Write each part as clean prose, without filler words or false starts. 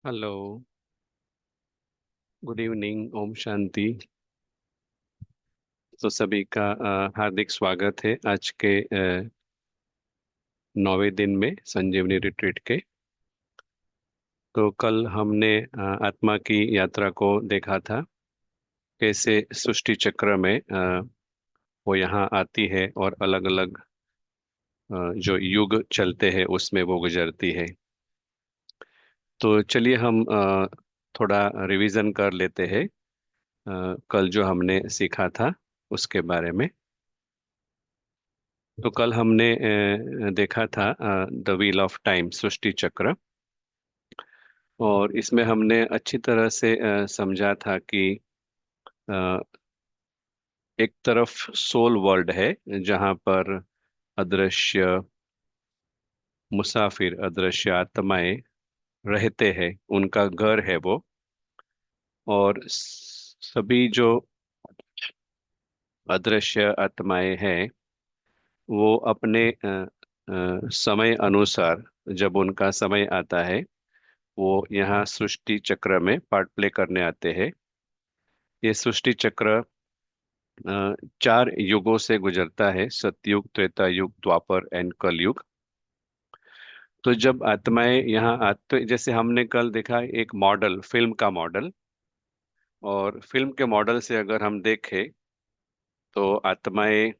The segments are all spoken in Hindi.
हेलो। Good evening. ओम शांति। तो सभी का हार्दिक स्वागत है आज के 9वें दिन में संजीवनी रिट्रीट के। तो कल हमने आत्मा की यात्रा को देखा था, कैसे सृष्टि चक्र में वो यहाँ आती है और अलग अलग जो युग चलते हैं उसमें वो गुजरती है। तो चलिए हम थोड़ा रिवीजन कर लेते हैं कल जो हमने सीखा था उसके बारे में। तो कल हमने देखा था द व्हील ऑफ टाइम, सृष्टि चक्र। और इसमें हमने अच्छी तरह से समझा था कि अ, एक तरफ सोल वर्ल्ड है जहाँ पर अदृश्य मुसाफिर, अदृश्य आत्माएं रहते हैं, उनका घर है वो। और सभी जो अदृश्य आत्माएं हैं वो अपने समय अनुसार, जब उनका समय आता है, वो यहाँ सृष्टि चक्र में पार्ट प्ले करने आते हैं। ये सृष्टि चक्र चार युगों से गुजरता है: सतयुग, त्रेता युग, द्वापर एंड कलयुग। तो जब आत्माएं यहाँ आते, जैसे हमने कल देखा एक मॉडल, फिल्म का मॉडल, और फिल्म के मॉडल से अगर हम देखें तो आत्माएं,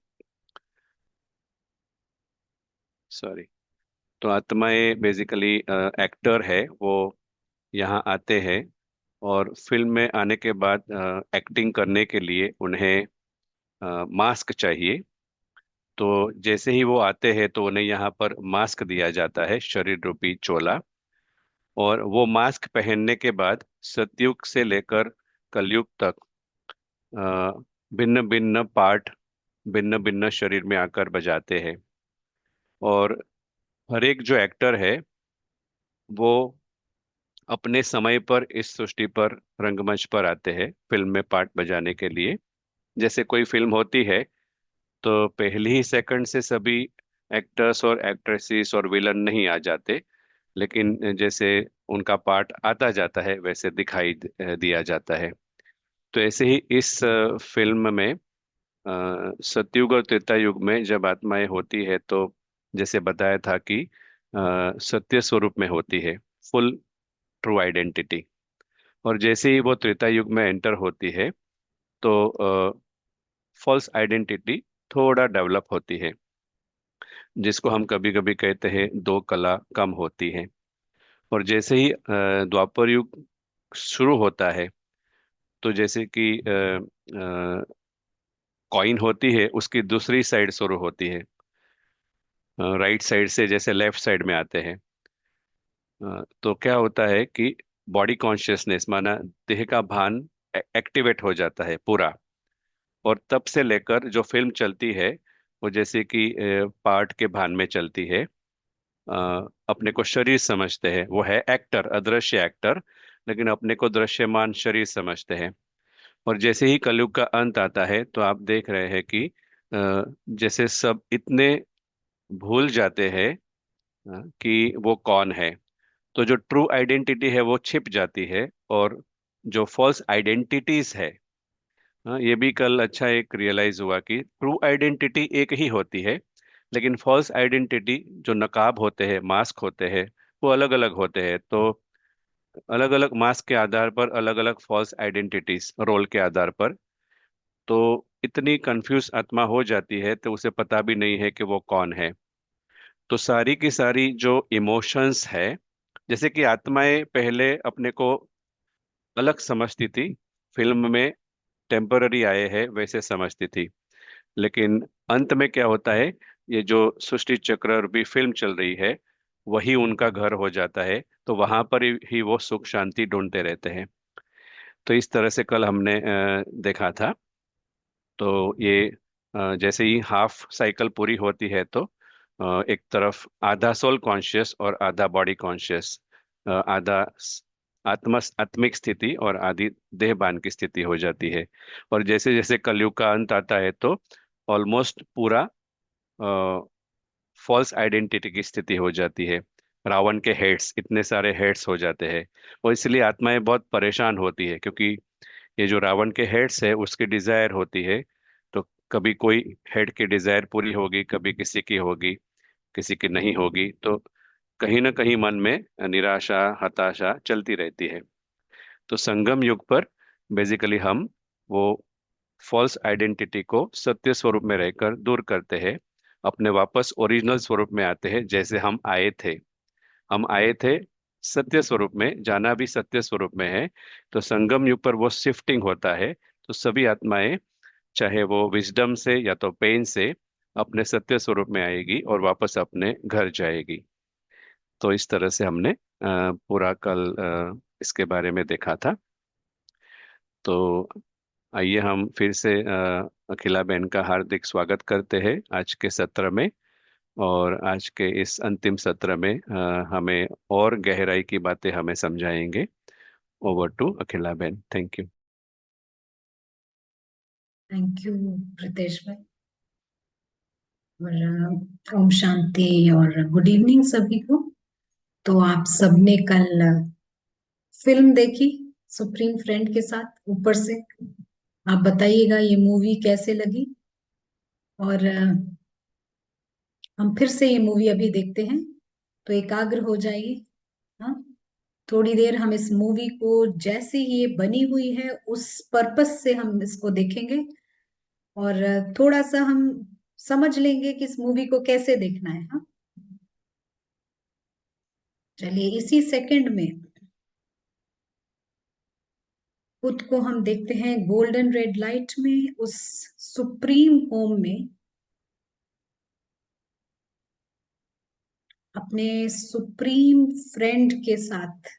सॉरी, तो आत्माएं बेसिकली एक्टर है, वो यहाँ आते हैं। और फिल्म में आने के बाद एक्टिंग करने के लिए उन्हें मास्क चाहिए। तो जैसे ही वो आते हैं तो उन्हें यहाँ पर मास्क दिया जाता है, शरीर रूपी चोला। और वो मास्क पहनने के बाद सतयुग से लेकर कलयुग तक भिन्न भिन्न पार्ट, भिन्न भिन्न शरीर में आकर बजाते हैं। और हर एक जो एक्टर है वो अपने समय पर इस सृष्टि पर, रंगमंच पर आते हैं फिल्म में पार्ट बजाने के लिए। जैसे कोई फिल्म होती है तो पहली ही सेकंड से सभी एक्टर्स और एक्ट्रेसेस और विलन नहीं आ जाते, लेकिन जैसे उनका पार्ट आता जाता है वैसे दिखाई दिया जाता है। तो ऐसे ही इस फिल्म में सतयुग और त्रेता युग में जब आत्माएं होती है तो जैसे बताया था कि सत्य स्वरूप में होती है, फुल ट्रू आइडेंटिटी। और जैसे ही वो त्रेता युग में एंटर होती है तो फॉल्स आइडेंटिटी थोड़ा डेवलप होती है, जिसको हम कभी कभी कहते हैं दो कला कम होती है। और जैसे ही द्वापर युग शुरू होता है तो जैसे कि कॉइन होती है, उसकी दूसरी साइड शुरू होती है, राइट साइड से जैसे लेफ्ट साइड में आते हैं। तो क्या होता है कि बॉडी कॉन्शियसनेस, माना देह का भान एक्टिवेट हो जाता है पूरा। और तब से लेकर जो फिल्म चलती है वो जैसे कि पार्ट के भान में चलती है। अपने को शरीर समझते हैं, वो है एक्टर, अदृश्य एक्टर, लेकिन अपने को दृश्यमान शरीर समझते हैं। और जैसे ही कलयुग का अंत आता है तो आप देख रहे हैं कि जैसे सब इतने भूल जाते हैं कि वो कौन है। तो जो ट्रू आइडेंटिटी है वो छिप जाती है। और जो फॉल्स आइडेंटिटीज है, ये भी कल अच्छा एक रियलाइज हुआ कि ट्रू आइडेंटिटी एक ही होती है, लेकिन फॉल्स आइडेंटिटी, जो नकाब होते हैं, मास्क होते हैं, वो अलग अलग होते हैं। तो अलग अलग मास्क के आधार पर अलग अलग फॉल्स आइडेंटिटीज, रोल के आधार पर, तो इतनी कंफ्यूज आत्मा हो जाती है तो उसे पता भी नहीं है कि वो कौन है। तो सारी की सारी जो इमोशंस है, जैसे कि आत्माएं पहले अपने को अलग समझती थी, फिल्म में टेम्पररी आए हैं वैसे समझती थी। लेकिन अंत में क्या होता है, ये जो सृष्टि चक्र रूपी फिल्म चल रही है वही उनका घर हो जाता है। तो वहां पर ही वो सुख शांति ढूंढते रहते हैं। तो इस तरह से कल हमने देखा था। तो ये जैसे ही हाफ साइकिल पूरी होती है तो एक तरफ आधा सोल कॉन्शियस और आधा बॉडी कॉन्शियस, आधा आत्मिक स्थिति और आधी देहभान की स्थिति हो जाती है। और जैसे जैसे कलयुग का अंत आता है तो ऑलमोस्ट पूरा फॉल्स आइडेंटिटी की स्थिति हो जाती है। रावण के हेड्स, इतने सारे हेड्स हो जाते हैं। और इसलिए आत्माएं बहुत परेशान होती है, क्योंकि ये जो रावण के हेड्स है उसकी डिजायर होती है। तो कभी कोई हेड की डिजायर पूरी होगी, कभी किसी की होगी, किसी की नहीं होगी। तो कहीं ना कहीं मन में निराशा, हताशा चलती रहती है। तो संगम युग पर बेसिकली हम वो फॉल्स आइडेंटिटी को सत्य स्वरूप में रहकर दूर करते हैं, अपने वापस ओरिजिनल स्वरूप में आते हैं, जैसे हम आए थे। हम आए थे सत्य स्वरूप में, जाना भी सत्य स्वरूप में है। तो संगम युग पर वो शिफ्टिंग होता है। तो सभी आत्माएं, चाहे वो विजडम से या तो पेन से, अपने सत्य स्वरूप में आएगी और वापस अपने घर जाएगी। तो इस तरह से हमने पूरा कल इसके बारे में देखा था। तो आइए हम फिर से अखिला बहन का हार्दिक स्वागत करते हैं आज के सत्र में। और आज के इस अंतिम सत्र में हमें और गहराई की बातें हमें समझाएंगे। ओवर टू अखिला बहन, thank you. Thank you Pritesh भाई। और ओम शांति और गुड इवनिंग सभी को। तो आप सबने कल फिल्म देखी सुप्रीम फ्रेंड के साथ ऊपर से। आप बताइएगा ये मूवी कैसे लगी। और हम फिर से ये मूवी अभी देखते हैं तो एकाग्र हो जाइए। हाँ, थोड़ी देर हम इस मूवी को जैसे ही ये बनी हुई है उस पर्पस से हम इसको देखेंगे। और थोड़ा सा हम समझ लेंगे कि इस मूवी को कैसे देखना है। हाँ, चलिए इसी सेकंड में खुद को हम देखते हैं गोल्डन रेड लाइट में, उस सुप्रीम होम में, अपने सुप्रीम फ्रेंड के साथ।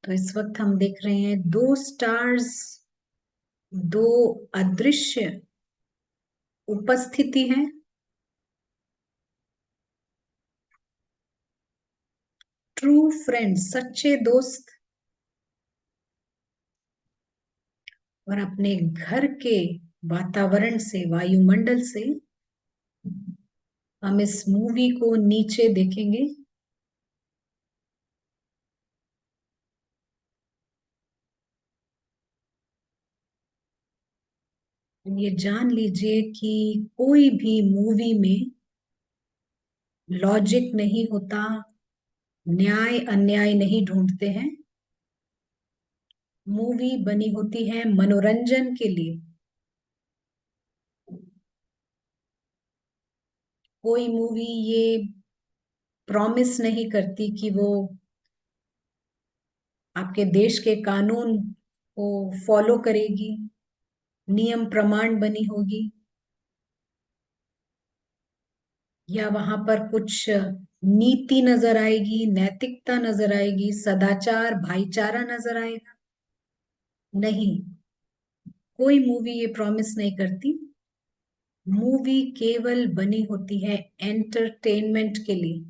तो इस वक्त हम देख रहे हैं दो स्टार्स, दो अदृश्य उपस्थिति हैं। ट्रू फ्रेंड, सच्चे दोस्त। और अपने घर के वातावरण से, वायुमंडल से हम इस मूवी को नीचे देखेंगे। ये जान लीजिए कि कोई भी मूवी में लॉजिक नहीं होता, न्याय अन्याय नहीं ढूंढते हैं। मूवी बनी होती है मनोरंजन के लिए। कोई मूवी ये प्रॉमिस नहीं करती कि वो आपके देश के कानून को फॉलो करेगी, नियम प्रमाण बनी होगी, या वहां पर कुछ नीति नजर आएगी, नैतिकता नजर आएगी, सदाचार, भाईचारा नजर आएगा। नहीं, कोई मूवी ये प्रॉमिस नहीं करती। मूवी केवल बनी होती है एंटरटेनमेंट के लिए।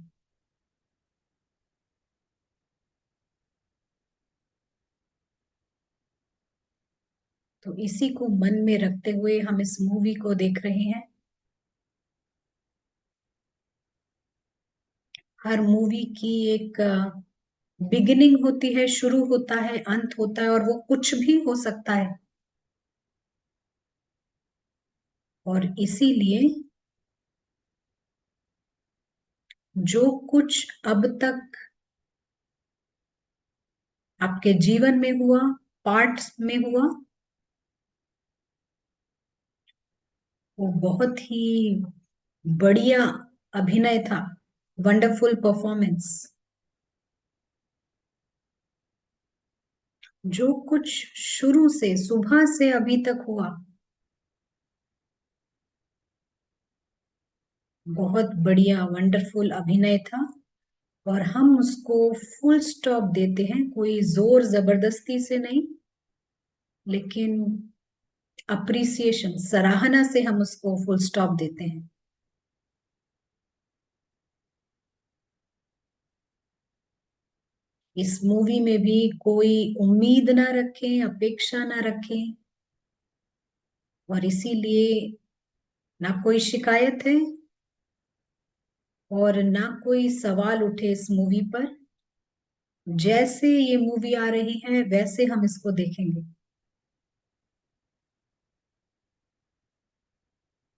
तो इसी को मन में रखते हुए हम इस मूवी को देख रहे हैं। हर मूवी की एक बिगिनिंग होती है, शुरू होता है, अंत होता है, और वो कुछ भी हो सकता है। और इसीलिए जो कुछ अब तक आपके जीवन में हुआ, पार्ट्स में हुआ, वो बहुत ही बढ़िया अभिनय था, वंडरफुल परफॉर्मेंस। जो कुछ शुरू से, सुबह से अभी तक हुआ, बहुत बढ़िया वंडरफुल अभिनय था। और हम उसको फुल स्टॉप देते हैं, कोई जोर जबरदस्ती से नहीं, लेकिन अप्रिसिएशन, सराहना से हम उसको फुल स्टॉप देते हैं। इस मूवी में भी कोई उम्मीद ना रखें, अपेक्षा ना रखें, और इसीलिए ना कोई शिकायत है, और ना कोई सवाल उठे इस मूवी पर। जैसे ये मूवी आ रही है वैसे हम इसको देखेंगे।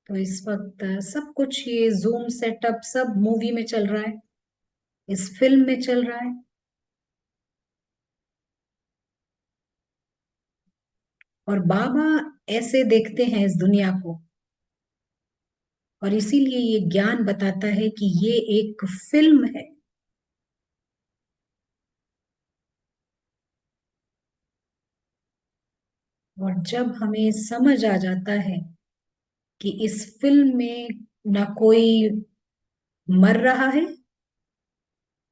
तो इस वक्त सब कुछ ये जूम सेटअप सब मूवी में चल रहा है, इस फिल्म में चल रहा है। और बाबा ऐसे देखते हैं इस दुनिया को, और इसीलिए ये ज्ञान बताता है कि ये एक फिल्म है। और जब हमें समझ आ जाता है कि इस फिल्म में ना कोई मर रहा है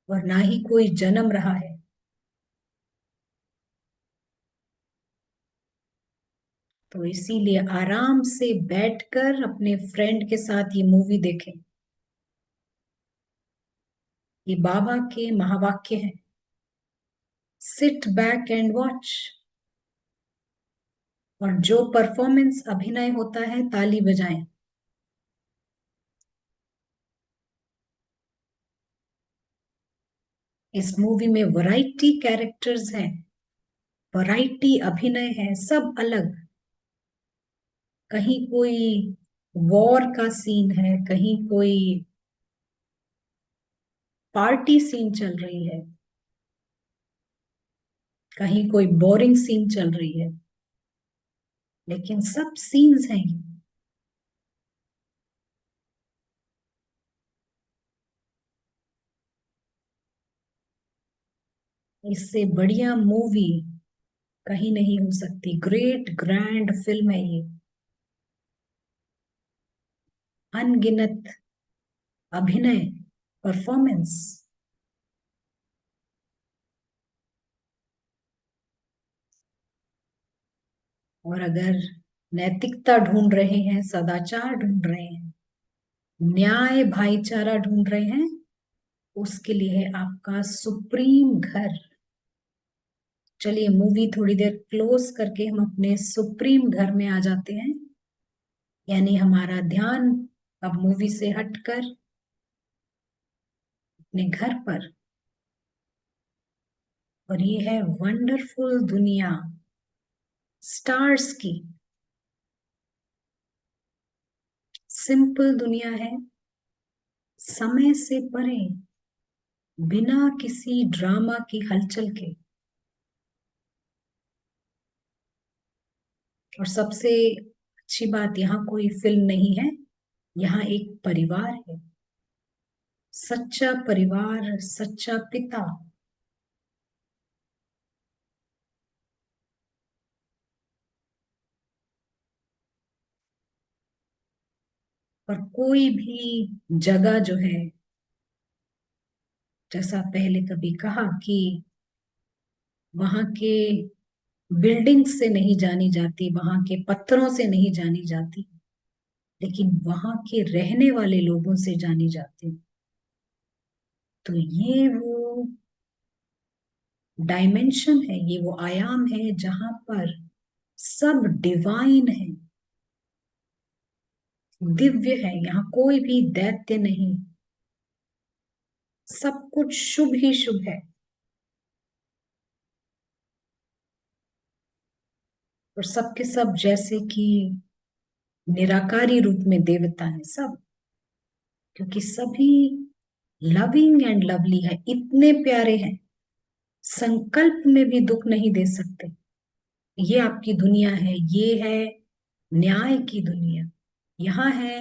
और ना ही कोई जन्म रहा है, तो इसीलिए आराम से बैठकर अपने फ्रेंड के साथ ये मूवी देखें। ये बाबा के महावाक्य हैं, सिट बैक एंड वॉच। और जो परफॉर्मेंस अभिनय होता है ताली बजाएं। इस मूवी में वैरायटी कैरेक्टर्स हैं, वैरायटी अभिनय है, सब अलग। कहीं कोई वॉर का सीन है, कहीं कोई पार्टी सीन चल रही है, कहीं कोई बोरिंग सीन चल रही है, लेकिन सब सीन्स हैं ये। इससे बढ़िया मूवी कहीं नहीं हो सकती। ग्रेट ग्रैंड फिल्म है ये, अनगिनत अभिनय, परफॉर्मेंस। और अगर नैतिकता ढूंढ रहे हैं, सदाचार ढूंढ रहे हैं, न्याय भाईचारा ढूंढ रहे हैं, उसके लिए है आपका सुप्रीम घर। चलिए मूवी थोड़ी देर क्लोज करके हम अपने सुप्रीम घर में आ जाते हैं। यानी हमारा ध्यान अब मूवी से हटकर अपने घर पर। और ये है वंडरफुल दुनिया स्टार्स की। सिंपल दुनिया है, समय से परे, बिना किसी ड्रामा की हलचल के। और सबसे अच्छी बात, यहाँ कोई फिल्म नहीं है, यहाँ एक परिवार है, सच्चा परिवार, सच्चा पिता। और कोई भी जगह जो है, जैसा पहले कभी कहा कि वहां के बिल्डिंग्स से नहीं जानी जाती, वहां के पत्थरों से नहीं जानी जाती, लेकिन वहां के रहने वाले लोगों से जानी जाती। तो ये वो डायमेंशन है, ये वो आयाम है जहां पर सब डिवाइन है, दिव्य है। यहाँ कोई भी दैत्य नहीं, सब कुछ शुभ ही शुभ है। और सबके सब जैसे कि निराकारी रूप में देवता है सब, क्योंकि सभी लविंग एंड लवली है, इतने प्यारे हैं, संकल्प में भी दुख नहीं दे सकते। ये आपकी दुनिया है, ये है न्याय की दुनिया। यहाँ है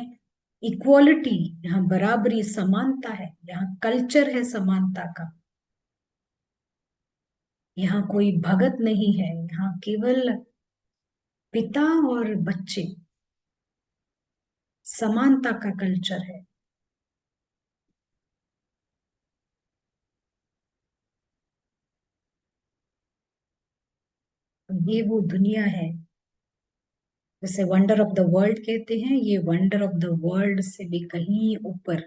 इक्वालिटी, यहाँ बराबरी, समानता है, यहाँ कल्चर है समानता का। यहाँ कोई भगत नहीं है, यहाँ केवल पिता और बच्चे, समानता का कल्चर है। ये वो दुनिया है, जैसे वंडर ऑफ द वर्ल्ड कहते हैं, ये वंडर ऑफ द वर्ल्ड से भी कहीं ऊपर।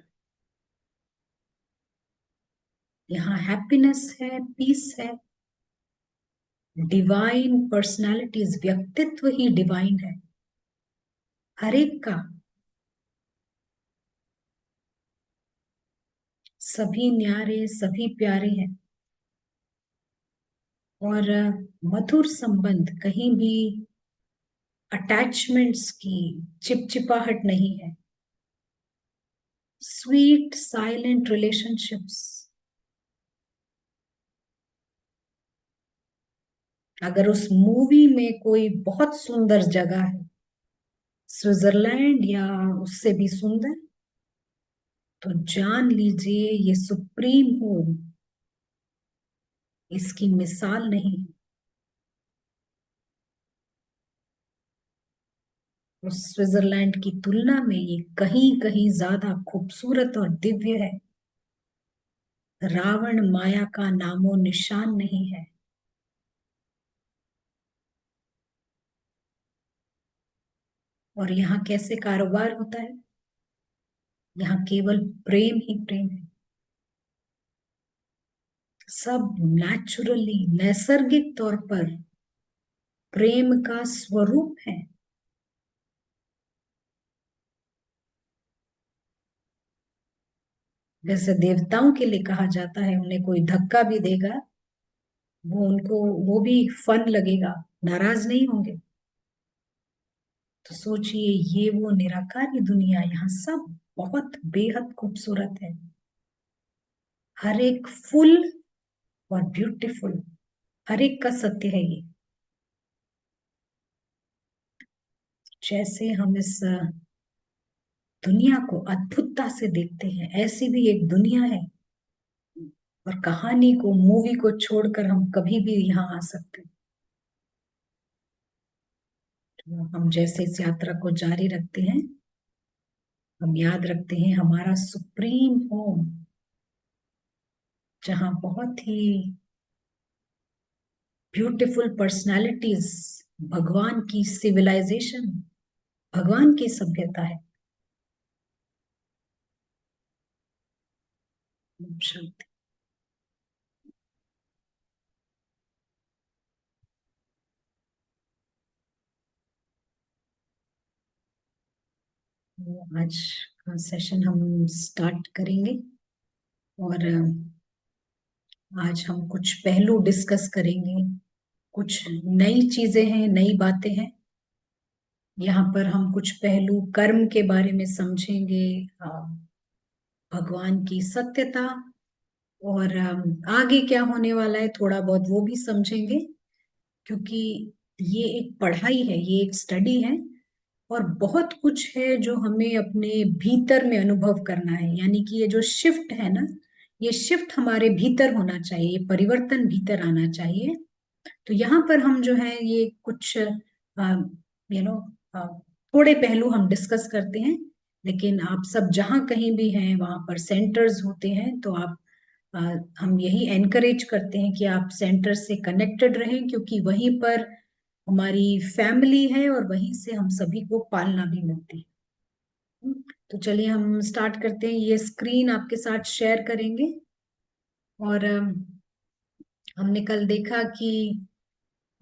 यहाँ हैप्पीनेस है, पीस है, डिवाइन पर्सनालिटीज, व्यक्तित्व ही डिवाइन है हर एक का। सभी न्यारे, सभी प्यारे हैं। और मधुर संबंध, कहीं भी अटैचमेंट्स की चिपचिपाहट नहीं है। Sweet silent relationships. अगर उस मूवी में कोई बहुत सुंदर जगह है, स्विट्जरलैंड या उससे भी सुंदर, तो जान लीजिए ये सुप्रीम होम इसकी मिसाल नहीं है। उस स्विट्जरलैंड की तुलना में ये कहीं कहीं ज्यादा खूबसूरत और दिव्य है। रावण माया का नामो निशान नहीं है। और यहाँ कैसे कारोबार होता है? यहाँ केवल प्रेम ही प्रेम है। सब नेचुरली, नैसर्गिक तौर पर प्रेम का स्वरूप है। जैसे देवताओं के लिए कहा जाता है, उन्हें कोई धक्का भी देगा, वो भी फन लगेगा, नाराज नहीं होंगे। तो सोचिए, ये वो निराकारी दुनिया, यहाँ सब बहुत बेहद खूबसूरत है। हर एक फुल और ब्यूटीफुल, हर एक का सत्य है ये। जैसे हम इस दुनिया को अद्भुतता से देखते हैं, ऐसी भी एक दुनिया है। और कहानी को, मूवी को छोड़कर हम कभी भी यहाँ आ सकते हैं। तो हम जैसे इस यात्रा को जारी रखते हैं, हम याद रखते हैं हमारा सुप्रीम होम, जहाँ बहुत ही ब्यूटीफुल पर्सनालिटीज, भगवान की सिविलाइजेशन, भगवान की सभ्यता है। शांति। तो आज का सेशन हम स्टार्ट करेंगे। और आज हम कुछ पहलू डिस्कस करेंगे। कुछ नई चीजें हैं, नई बातें हैं। यहाँ पर हम कुछ पहलू कर्म के बारे में समझेंगे, भगवान की सत्यता, और आगे क्या होने वाला है थोड़ा बहुत वो भी समझेंगे। क्योंकि ये एक पढ़ाई है, ये एक स्टडी है, और बहुत कुछ है जो हमें अपने भीतर में अनुभव करना है। यानी कि ये जो शिफ्ट है ना, ये शिफ्ट हमारे भीतर होना चाहिए, ये परिवर्तन भीतर आना चाहिए। तो यहाँ पर हम जो है ये कुछ यू नो थोड़े पहलू हम डिस्कस करते हैं। लेकिन आप सब जहाँ कहीं भी हैं वहाँ पर सेंटर्स होते हैं, तो आप अ, हम यही एनकरेज करते हैं कि आप सेंटर से कनेक्टेड रहें, क्योंकि वहीं पर हमारी फैमिली है और वहीं से हम सभी को पालना भी मिलती है। तो चलिए हम स्टार्ट करते हैं। ये स्क्रीन आपके साथ शेयर करेंगे। और हमने कल देखा कि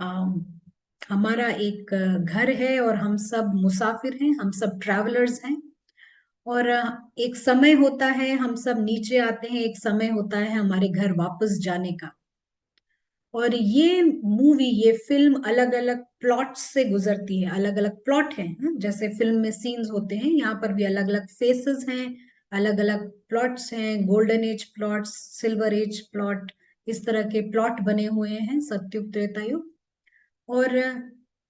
अम, हमारा एक घर है और हम सब मुसाफिर हैं, हम सब ट्रैवलर्स हैं। और एक समय होता है हम सब नीचे आते हैं, एक समय होता है हमारे घर वापस जाने का। और ये मूवी, ये फिल्म अलग अलग प्लॉट से गुजरती है, अलग अलग प्लॉट है। जैसे फिल्म में सीन्स होते हैं, यहाँ पर भी अलग अलग फेसेस हैं, अलग अलग प्लॉट्स हैं, golden age plots, silver age plot, इस तरह के प्लॉट बने हुए हैं, सतयुग त्रेता युग। और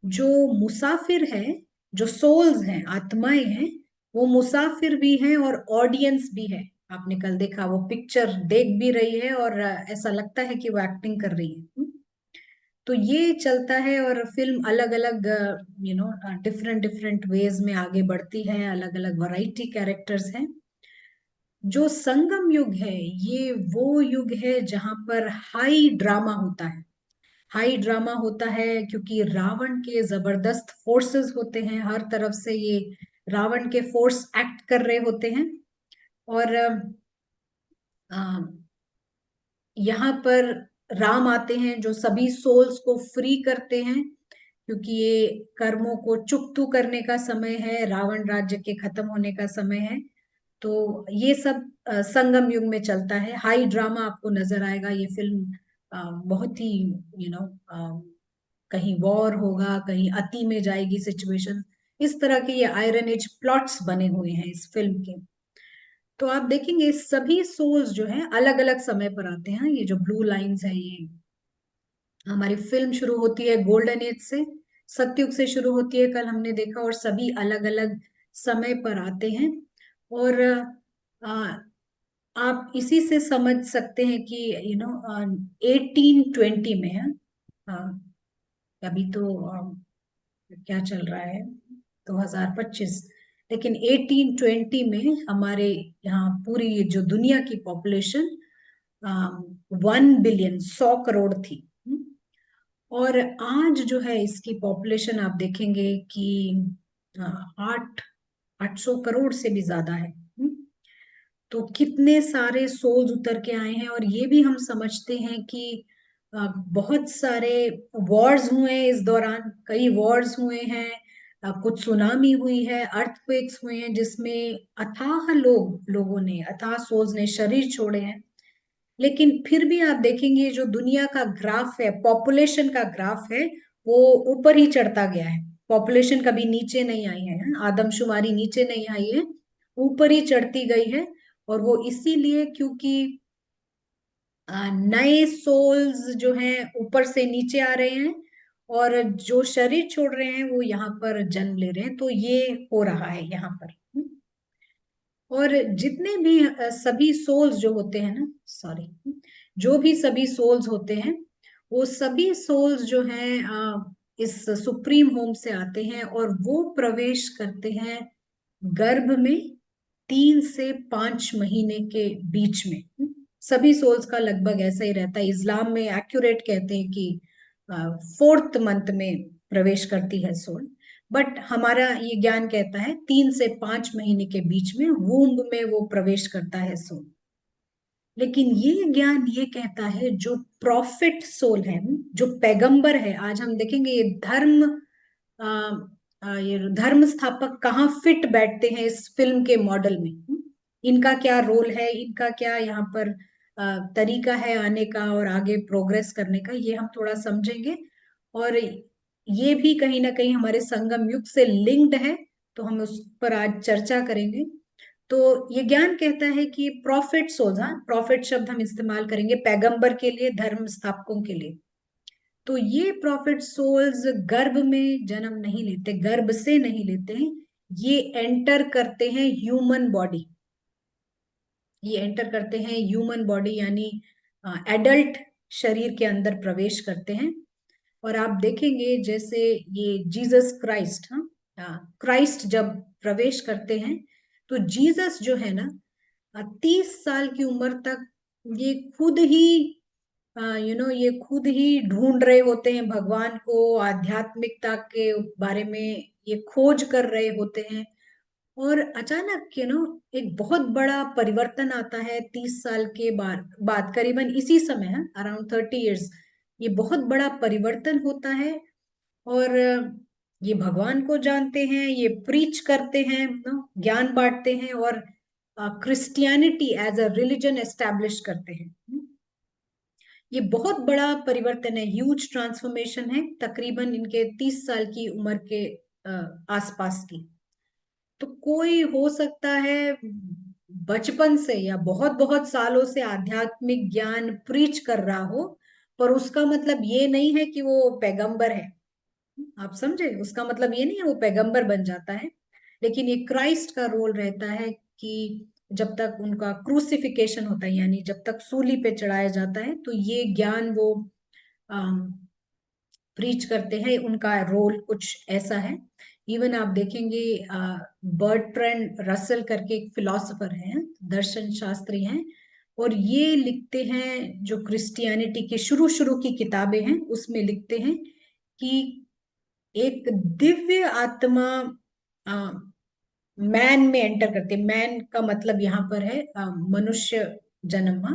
जो मुसाफिर है, जो सोल्स हैं, आत्माएं हैं, वो मुसाफिर भी हैं और ऑडियंस भी है। आपने कल देखा, वो पिक्चर देख भी रही है और ऐसा लगता है कि वो एक्टिंग कर रही है। तो ये चलता है, और फिल्म अलग अलग डिफरेंट डिफरेंट वेज में आगे बढ़ती है, अलग अलग वैरायटी कैरेक्टर्स हैं। जो संगम युग है, ये वो युग है जहां पर हाई ड्रामा होता है। हाई ड्रामा होता है क्योंकि रावण के जबरदस्त फोर्सेस होते हैं, हर तरफ से ये रावण के फोर्स एक्ट कर रहे होते हैं। और अ, यहाँ पर राम आते हैं जो सभी सोल्स को फ्री करते हैं, क्योंकि ये कर्मों को चुकतू करने का समय है, रावण राज्य के खत्म होने का समय है। तो ये सब संगम युग में चलता है। हाई ड्रामा आपको नजर आएगा ये फिल्म। बहुत ही यू नो कहीं वॉर होगा, कहीं अति में जाएगी सिचुएशन, इस तरह के ये आयरन एज प्लॉट्स बने हुए हैं इस फिल्म के। तो आप देखेंगे सभी सोल्स जो हैं अलग अलग समय पर आते हैं। ये जो ब्लू लाइंस है, ये हमारी फिल्म शुरू होती है गोल्डन एज से, सतयुग से शुरू होती है, कल हमने देखा, और सभी अलग अलग समय पर आते हैं। और आप इसी से समझ सकते हैं कि 1820 में है। अभी तो क्या चल रहा है, 2025, लेकिन 1820 में हमारे यहाँ पूरी ये जो दुनिया की पॉपुलेशन 1 बिलियन 100 करोड़ थी। और आज जो है इसकी पॉपुलेशन आप देखेंगे कि 800 करोड़ से भी ज्यादा है। तो कितने सारे सोल्स उतर के आए हैं। और ये भी हम समझते हैं कि बहुत सारे वॉर्स हुए हैं इस दौरान, कई वॉर्स हुए हैं, कुछ सुनामी हुई है, अर्थक्वेक्स हुए हैं, जिसमें अथाह लोगों ने, अथाह सोल्स ने शरीर छोड़े हैं। लेकिन फिर भी आप देखेंगे जो दुनिया का ग्राफ है, पॉपुलेशन का ग्राफ है, वो ऊपर ही चढ़ता गया है। पॉपुलेशन कभी नीचे नहीं आई है, आदमशुमारी नीचे नहीं आई है, ऊपर ही चढ़ती गई है। और वो इसीलिए क्योंकि नए सोल्स जो हैं ऊपर से नीचे आ रहे हैं, और जो शरीर छोड़ रहे हैं वो यहाँ पर जन्म ले रहे हैं। तो ये हो रहा है यहाँ पर। और जितने भी सभी सोल्स जो होते हैं ना, सॉरी, जो भी सभी सोल्स होते हैं, वो सभी सोल्स जो हैं इस सुप्रीम होम से आते हैं, और वो प्रवेश करते हैं गर्भ में 3 से 5 महीने के बीच में। सभी सोल्स का लगभग ऐसा ही रहता है। इस्लाम में एक्यूरेट कहते हैं कि 4th मंथ में प्रवेश करती है सोल। बट हमारा ये ज्ञान कहता है 3 से 5 महीने के बीच में वूम्ब में वो प्रवेश करता है सोल। लेकिन ये ज्ञान ये कहता है जो प्रॉफिट सोल है, जो पैगंबर है, आज हम देखेंगे ये आ, ये धर्म स्थापक कहाँ फिट बैठते हैं इस फिल्म के मॉडल में। इनका क्या रोल है, इनका क्या यहाँ पर तरीका है आने का और आगे प्रोग्रेस करने का, ये हम थोड़ा समझेंगे। और ये भी कहीं ना कहीं हमारे संगम युग से लिंक्ड है, तो हम उस पर आज चर्चा करेंगे। तो ये ज्ञान कहता है कि प्रॉफिट सोल्स, हाँ प्रॉफिट शब्द हम इस्तेमाल करेंगे पैगंबर के लिए, धर्म स्थापकों के लिए। तो ये प्रॉफिट सोल्स गर्भ में जन्म नहीं लेते, गर्भ से नहीं लेते हैं, ये एंटर करते हैं ह्यूमन बॉडी। ये एंटर करते हैं ह्यूमन बॉडी, यानी एडल्ट शरीर के अंदर प्रवेश करते हैं। और आप देखेंगे जैसे ये जीसस क्राइस्ट, क्राइस्ट जब प्रवेश करते हैं, तो जीसस जो है ना 30 साल की उम्र तक ये खुद ही ये खुद ही ढूंढ रहे होते हैं भगवान को, आध्यात्मिकता के बारे में ये खोज कर रहे होते हैं। और अचानक एक बहुत बड़ा परिवर्तन आता है 30 साल के बाद करीबन इसी समय है, अराउंड 30 इयर्स, ये बहुत बड़ा परिवर्तन होता है। और ये भगवान को जानते हैं, ये प्रीच करते हैं, ज्ञान बांटते हैं, और Christianity as a religion establish करते हैं। ये बहुत बड़ा परिवर्तन है, ह्यूज ट्रांसफॉर्मेशन है, तकरीबन इनके 30 साल की उम्र के आसपास की। तो कोई हो सकता है बचपन से या बहुत बहुत सालों से आध्यात्मिक ज्ञान प्रीच कर रहा हो, पर उसका मतलब ये नहीं है कि वो पैगंबर है। आप समझे, उसका मतलब ये नहीं है वो पैगंबर बन जाता है। लेकिन ये क्राइस्ट का रोल रहता है कि जब तक उनका क्रूसिफिकेशन होता है, यानी जब तक सूली पे चढ़ाया जाता है, तो ये ज्ञान वो प्रीच करते हैं। उनका रोल कुछ ऐसा है। इवन आप देखेंगे बर्ट्रैंड रसल करके एक फिलोसोफर हैं, दर्शन शास्त्री हैं, और ये लिखते हैं, जो क्रिश्चियनिटी के शुरू शुरू की किताबें हैं उसमें लिखते हैं कि एक दिव्य आत्मा मैन में एंटर करते। मैन का मतलब यहाँ पर है मनुष्य जन्म,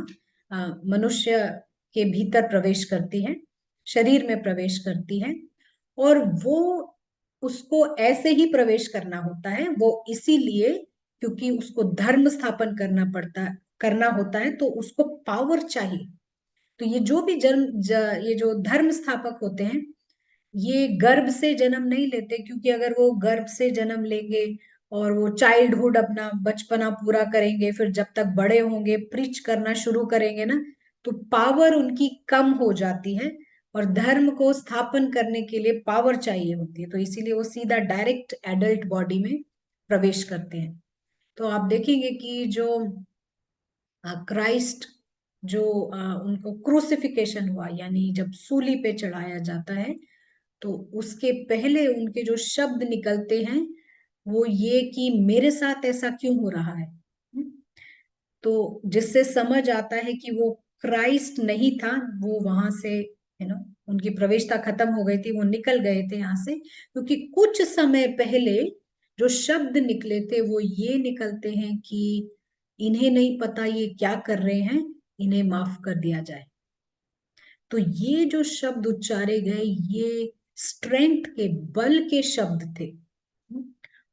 मनुष्य के भीतर प्रवेश करती है, शरीर में प्रवेश करती है। और वो उसको ऐसे ही प्रवेश करना होता है, वो इसीलिए क्योंकि उसको धर्म स्थापन करना होता है, तो उसको पावर चाहिए। तो ये जो भी ये जो धर्म स्थापक होते हैं, ये गर्भ से जन्म नहीं लेते, क्योंकि अगर वो गर्भ से जन्म लेंगे और वो चाइल्डहुड अपना बचपना पूरा करेंगे, फिर जब तक बड़े होंगे प्रीच करना शुरू करेंगे ना, तो पावर उनकी कम हो जाती है। और धर्म को स्थापन करने के लिए पावर चाहिए होती है, तो इसीलिए वो सीधा डायरेक्ट एडल्ट बॉडी में प्रवेश करते हैं। तो आप देखेंगे कि जो क्राइस्ट, जो उनको क्रूसिफिकेशन हुआ, यानी जब सूली पे चढ़ाया जाता है, तो उसके पहले उनके जो शब्द निकलते हैं वो ये कि मेरे साथ ऐसा क्यों हो रहा है। तो जिससे समझ आता है कि वो क्राइस्ट नहीं था, वो वहां से उनकी प्रवेशता खत्म हो गई थी, वो निकल गए थे यहाँ से, क्योंकि कुछ समय पहले जो शब्द निकले थे वो ये निकलते हैं कि इन्हें नहीं पता ये क्या कर रहे हैं, इन्हें माफ कर दिया जाए। तो ये जो शब्द उच्चारे गए, ये स्ट्रेंथ के, बल के शब्द थे।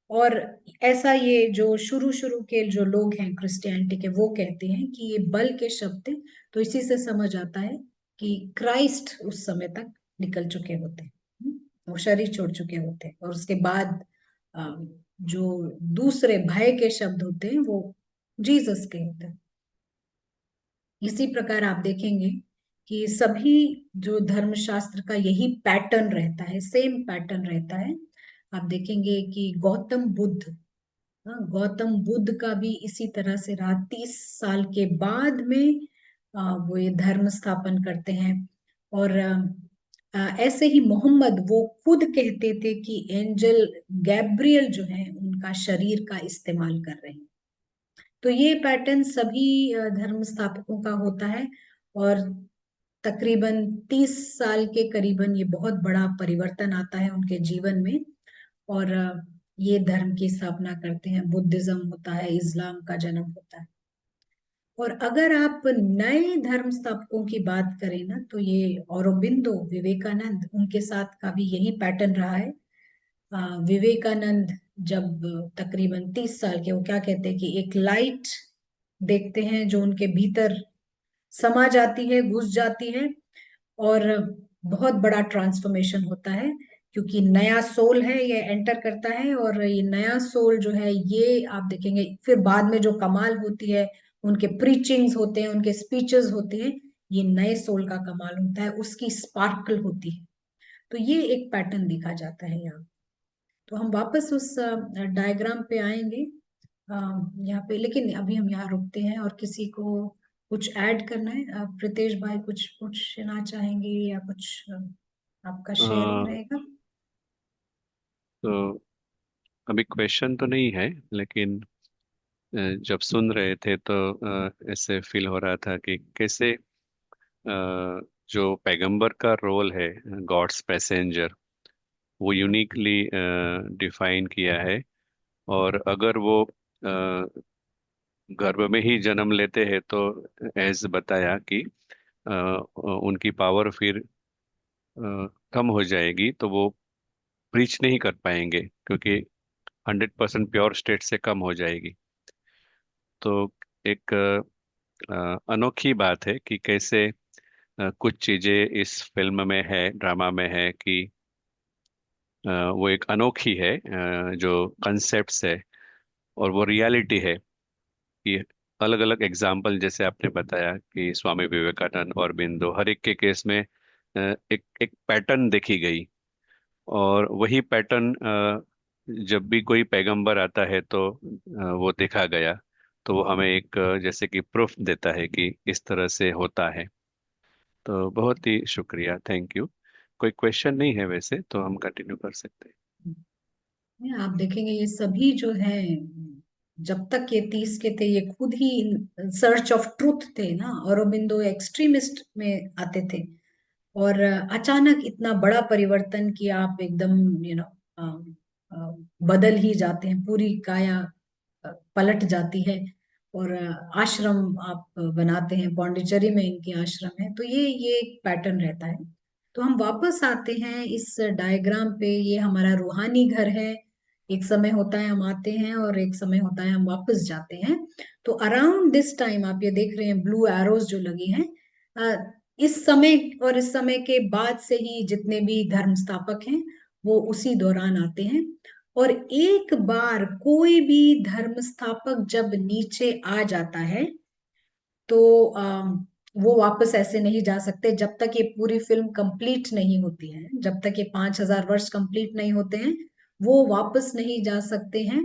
और ऐसा ये जो शुरू शुरू के जो लोग हैं क्रिश्चियनिटी के, वो कहते हैं कि ये बल के शब्द थे। तो इसी से समझ आता है कि क्राइस्ट उस समय तक निकल चुके होते हैं, वो शरीर छोड़ चुके होते हैं। और उसके बाद जो दूसरे भय के शब्द होते हैं वो जीसस के होते हैं। इसी प्रकार आप देखेंगे कि सभी जो धर्मशास्त्र का यही पैटर्न रहता है, सेम पैटर्न रहता है। आप देखेंगे कि गौतम बुद्ध, गौतम बुद्ध का भी इसी तरह से रहा। 30 साल के बाद में वो ये धर्म स्थापन करते हैं। और ऐसे ही मोहम्मद, वो खुद कहते थे कि एंजल गैब्रियल जो है उनका शरीर का इस्तेमाल कर रहे हैं। तो ये पैटर्न सभी धर्म स्थापकों का होता है। और तकरीबन 30 साल के करीबन ये बहुत बड़ा परिवर्तन आता है उनके जीवन में। और ये धर्म की स्थापना करते हैं, बुद्धिज्म होता है, इस्लाम का जन्म होता है। और अगर आप नए धर्म स्थापकों की बात करें ना, तो ये औरोबिंदो, विवेकानंद, उनके साथ का भी यही पैटर्न रहा है। विवेकानंद जब तकरीबन 30 साल के, वो क्या कहते हैं कि एक लाइट देखते हैं जो उनके भीतर समा जाती है, घुस जाती है, और बहुत बड़ा ट्रांसफॉर्मेशन होता है, क्योंकि नया सोल है ये एंटर करता है। और ये नया सोल जो है, ये आप देखेंगे फिर बाद में जो कमाल होती है, उनके प्रीचिंग्स होते हैं, उनके स्पीचेस होते हैं, ये नए सोल का कमाल होता है, उसकी स्पार्कल होती है। तो ये एक पैटर्न देखा जाता है यहाँ। तो हम वापस उस डायग्राम पे आएंगे यहाँ पे, लेकिन अभी हम यहाँ रुकते हैं। और किसी को कुछ ऐड करना है? प्रीतेश भाई कुछ पूछना चाहेंगे या कुछ आपका शेयरिंग अ, रहेगा? तो अभी क्वेश्चन तो नहीं है, लेकिन जब सुन रहे थे तो ऐसे फील हो रहा था कि कैसे जो पैगंबर का रोल है, गॉड्स पैसेंजर, वो यूनिकली डिफाइन किया है। और अगर वो गर्भ में ही जन्म लेते हैं तो एज बताया कि उनकी पावर फिर कम हो जाएगी, तो वो प्रीच नहीं कर पाएंगे, क्योंकि 100% प्योर स्टेट से कम हो जाएगी। तो एक अनोखी बात है कि कैसे कुछ चीजें इस फिल्म में है, ड्रामा में है, कि वो एक अनोखी है, जो कंसेप्ट्स है और वो रियलिटी है। कि अलग अलग एग्जाम्पल जैसे आपने बताया कि स्वामी विवेकानंद और बिंदु, हर एक के केस में एक एक पैटर्न देखी गई। और वही पैटर्न जब भी कोई पैगंबर आता है तो वो देखा गया। तो वो हमें एक जैसे कि प्रूफ देता है कि इस तरह से होता है। तो बहुत ही शुक्रिया, थैंक यू। कोई क्वेश्चन नहीं है वैसे, तो हम कंटिन्यू कर सकते हैं। आप देखेंगे ये सभी जो है, जब तक ये 30 के थे, ये खुद ही सर्च ऑफ ट्रूथ थे ना। औरोबिंदो एक्सट्रीमिस्ट में आते थे, और अचानक इतना बड़ा परिवर्तन कि आप एकदम बदल ही जाते हैं, पूरी काया पलट जाती है। और आश्रम आप बनाते हैं, पौंडीचेरी में इनके आश्रम है। तो ये एक पैटर्न रहता है। तो हम वापस आते हैं इस डायग्राम पे, ये हमारा रूहानी घर है। एक समय होता है हम आते हैं और एक समय होता है हम वापस जाते हैं। तो अराउंड दिस टाइम आप ये देख रहे हैं ब्लू एरोज जो लगी हैं, इस समय और इस समय के बाद से ही जितने भी धर्म स्थापक हैं वो उसी दौरान आते हैं। और एक बार कोई भी धर्म स्थापक जब नीचे आ जाता है तो वो वापस ऐसे नहीं जा सकते जब तक ये पूरी फिल्म कंप्लीट नहीं होती है, जब तक ये 5,000 वर्ष कंप्लीट नहीं होते हैं वो वापस नहीं जा सकते हैं।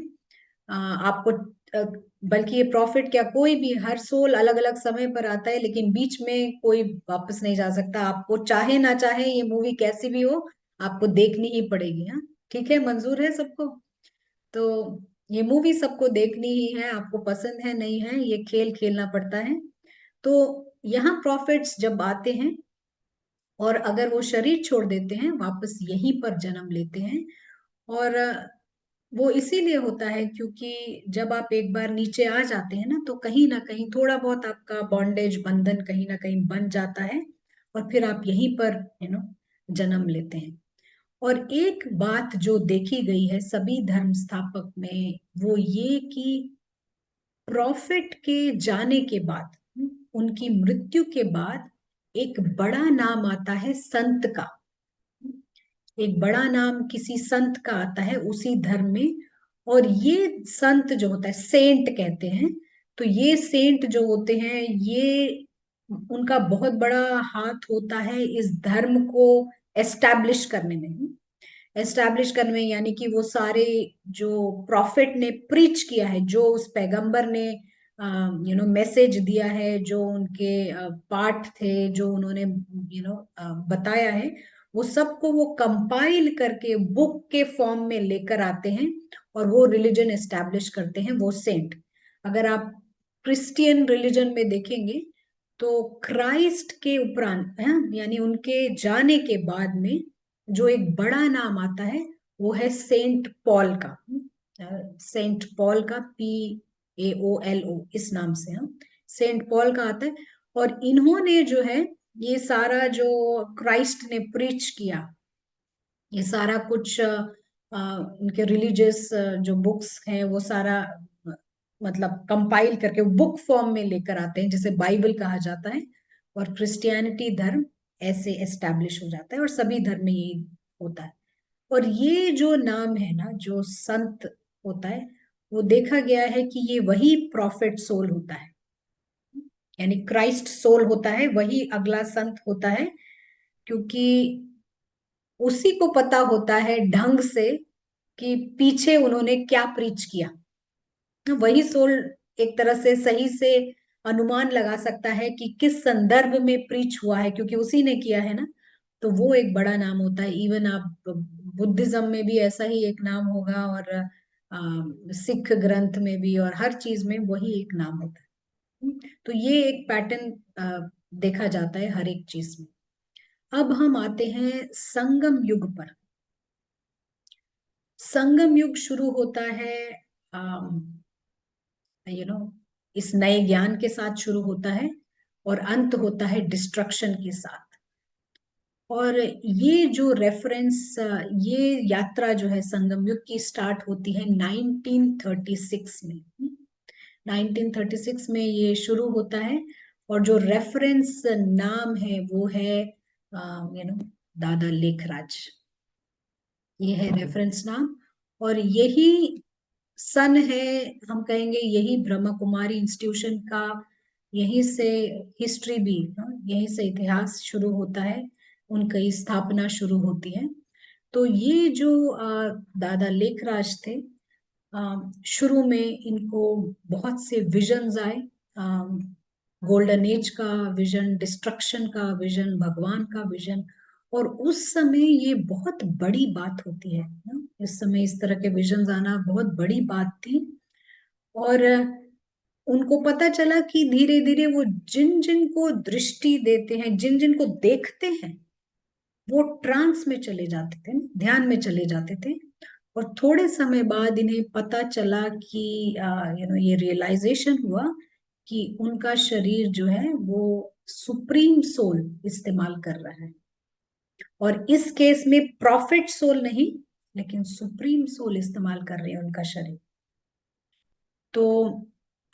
आपको अ, बल्कि ये प्रॉफिट क्या, कोई भी, हर सोल अलग अलग समय पर आता है लेकिन बीच में कोई वापस नहीं जा सकता। आपको चाहे ना चाहे ये मूवी कैसी भी हो आपको देखनी ही पड़ेगी। हाँ, ठीक है, मंजूर है सबको? तो ये मूवी सबको देखनी ही है, आपको पसंद है नहीं है ये खेल खेलना पड़ता है। तो यहाँ प्रॉफिट्स जब आते हैं और अगर वो शरीर छोड़ देते हैं वापस यहीं पर जन्म लेते हैं। और वो इसीलिए होता है क्योंकि जब आप एक बार नीचे आ जाते हैं ना कहीं थोड़ा बहुत आपका बॉन्डेज बंधन कहीं ना कहीं बन जाता है और फिर आप यहीं पर जन्म लेते हैं। और एक बात जो देखी गई है सभी धर्म स्थापक में वो ये कि प्रॉफिट के जाने के बाद, उनकी मृत्यु के बाद एक बड़ा नाम आता है संत का। एक बड़ा नाम किसी संत का आता है उसी धर्म में। और ये संत जो होता है सेंट कहते हैं। तो ये सेंट जो होते हैं ये उनका बहुत बड़ा हाथ होता है इस धर्म को एस्टैब्लिश करने में। एस्टैब्लिश करने में यानी कि वो सारे जो प्रॉफिट ने प्रीच किया है, जो उस पैगंबर ने मैसेज दिया है, जो उनके पाठ थे, जो उन्होंने बताया है, वो सबको वो कंपाइल करके बुक के फॉर्म में लेकर आते हैं और वो रिलीजन एस्टैब्लिश करते हैं वो सेंट। अगर आप क्रिश्चियन रिलीजन में देखेंगे तो क्राइस्ट के उपरांत है, यानी उनके जाने के बाद में जो एक बड़ा नाम आता है वो है सेंट पॉल का। सेंट पॉल का, PAOLO, इस नाम से हम सेंट पॉल का आता है। और इन्होंने जो है ये सारा जो क्राइस्ट ने प्रीच किया, ये सारा कुछ उनके रिलीजियस जो बुक्स हैं वो सारा मतलब कंपाइल करके बुक फॉर्म में लेकर आते हैं जिसे बाइबल कहा जाता है। और क्रिश्चियनिटी धर्म ऐसे एस्टैब्लिश हो जाता है और सभी धर्म में यही होता है। और ये जो नाम है ना जो संत होता है वो देखा गया है कि ये वही प्रॉफिट सोल होता है, यानी क्राइस्ट सोल होता है, वही अगला संत होता है। क्योंकि उसी को पता होता है ढंग से कि पीछे उन्होंने क्या प्रीच किया। वही सोल एक तरह से सही से अनुमान लगा सकता है कि किस संदर्भ में प्रीच हुआ है क्योंकि उसी ने किया है ना। तो वो एक बड़ा नाम होता है। इवन आप बुद्धिज्म में भी ऐसा ही एक नाम होगा और सिख ग्रंथ में भी और हर चीज में वही एक नाम होता है। तो ये एक पैटर्न देखा जाता है हर एक चीज में। अब हम आते हैं संगम युग पर। संगम युग शुरू होता है यू नो इस नए ज्ञान के साथ शुरू होता है और अंत होता है डिस्ट्रक्शन के साथ। और ये जो रेफरेंस, ये यात्रा जो है संगम युग की स्टार्ट होती है 1936 में। 1936 में ये शुरू होता है और जो रेफरेंस नाम है वो है दादा लेखराज। ये है रेफरेंस नाम। और यही सन है, हम कहेंगे यही ब्रह्मा कुमारी इंस्टीट्यूशन का, यहीं से हिस्ट्री भी, यहीं से इतिहास शुरू होता है, उनकी स्थापना शुरू होती है। तो ये जो दादा लेखराज थे, शुरू में इनको बहुत से विजन्स आए, गोल्डन एज का विजन, डिस्ट्रक्शन का विजन, भगवान का विजन। और उस समय ये बहुत बड़ी बात होती है ना? इस समय इस तरह के विजन्स आना बहुत बड़ी बात थी। और उनको पता चला कि धीरे धीरे वो जिन जिन को दृष्टि देते हैं, जिन जिन को देखते हैं, वो ट्रांस में चले जाते थे, ध्यान में चले जाते थे। और थोड़े समय बाद इन्हें पता चला कि ये रियलाइजेशन हुआ कि उनका शरीर जो है वो सुप्रीम सोल इस्तेमाल कर रहा है। और इस केस में प्रॉफिट सोल नहीं, लेकिन सुप्रीम सोल इस्तेमाल कर रहे हैं उनका शरीर। तो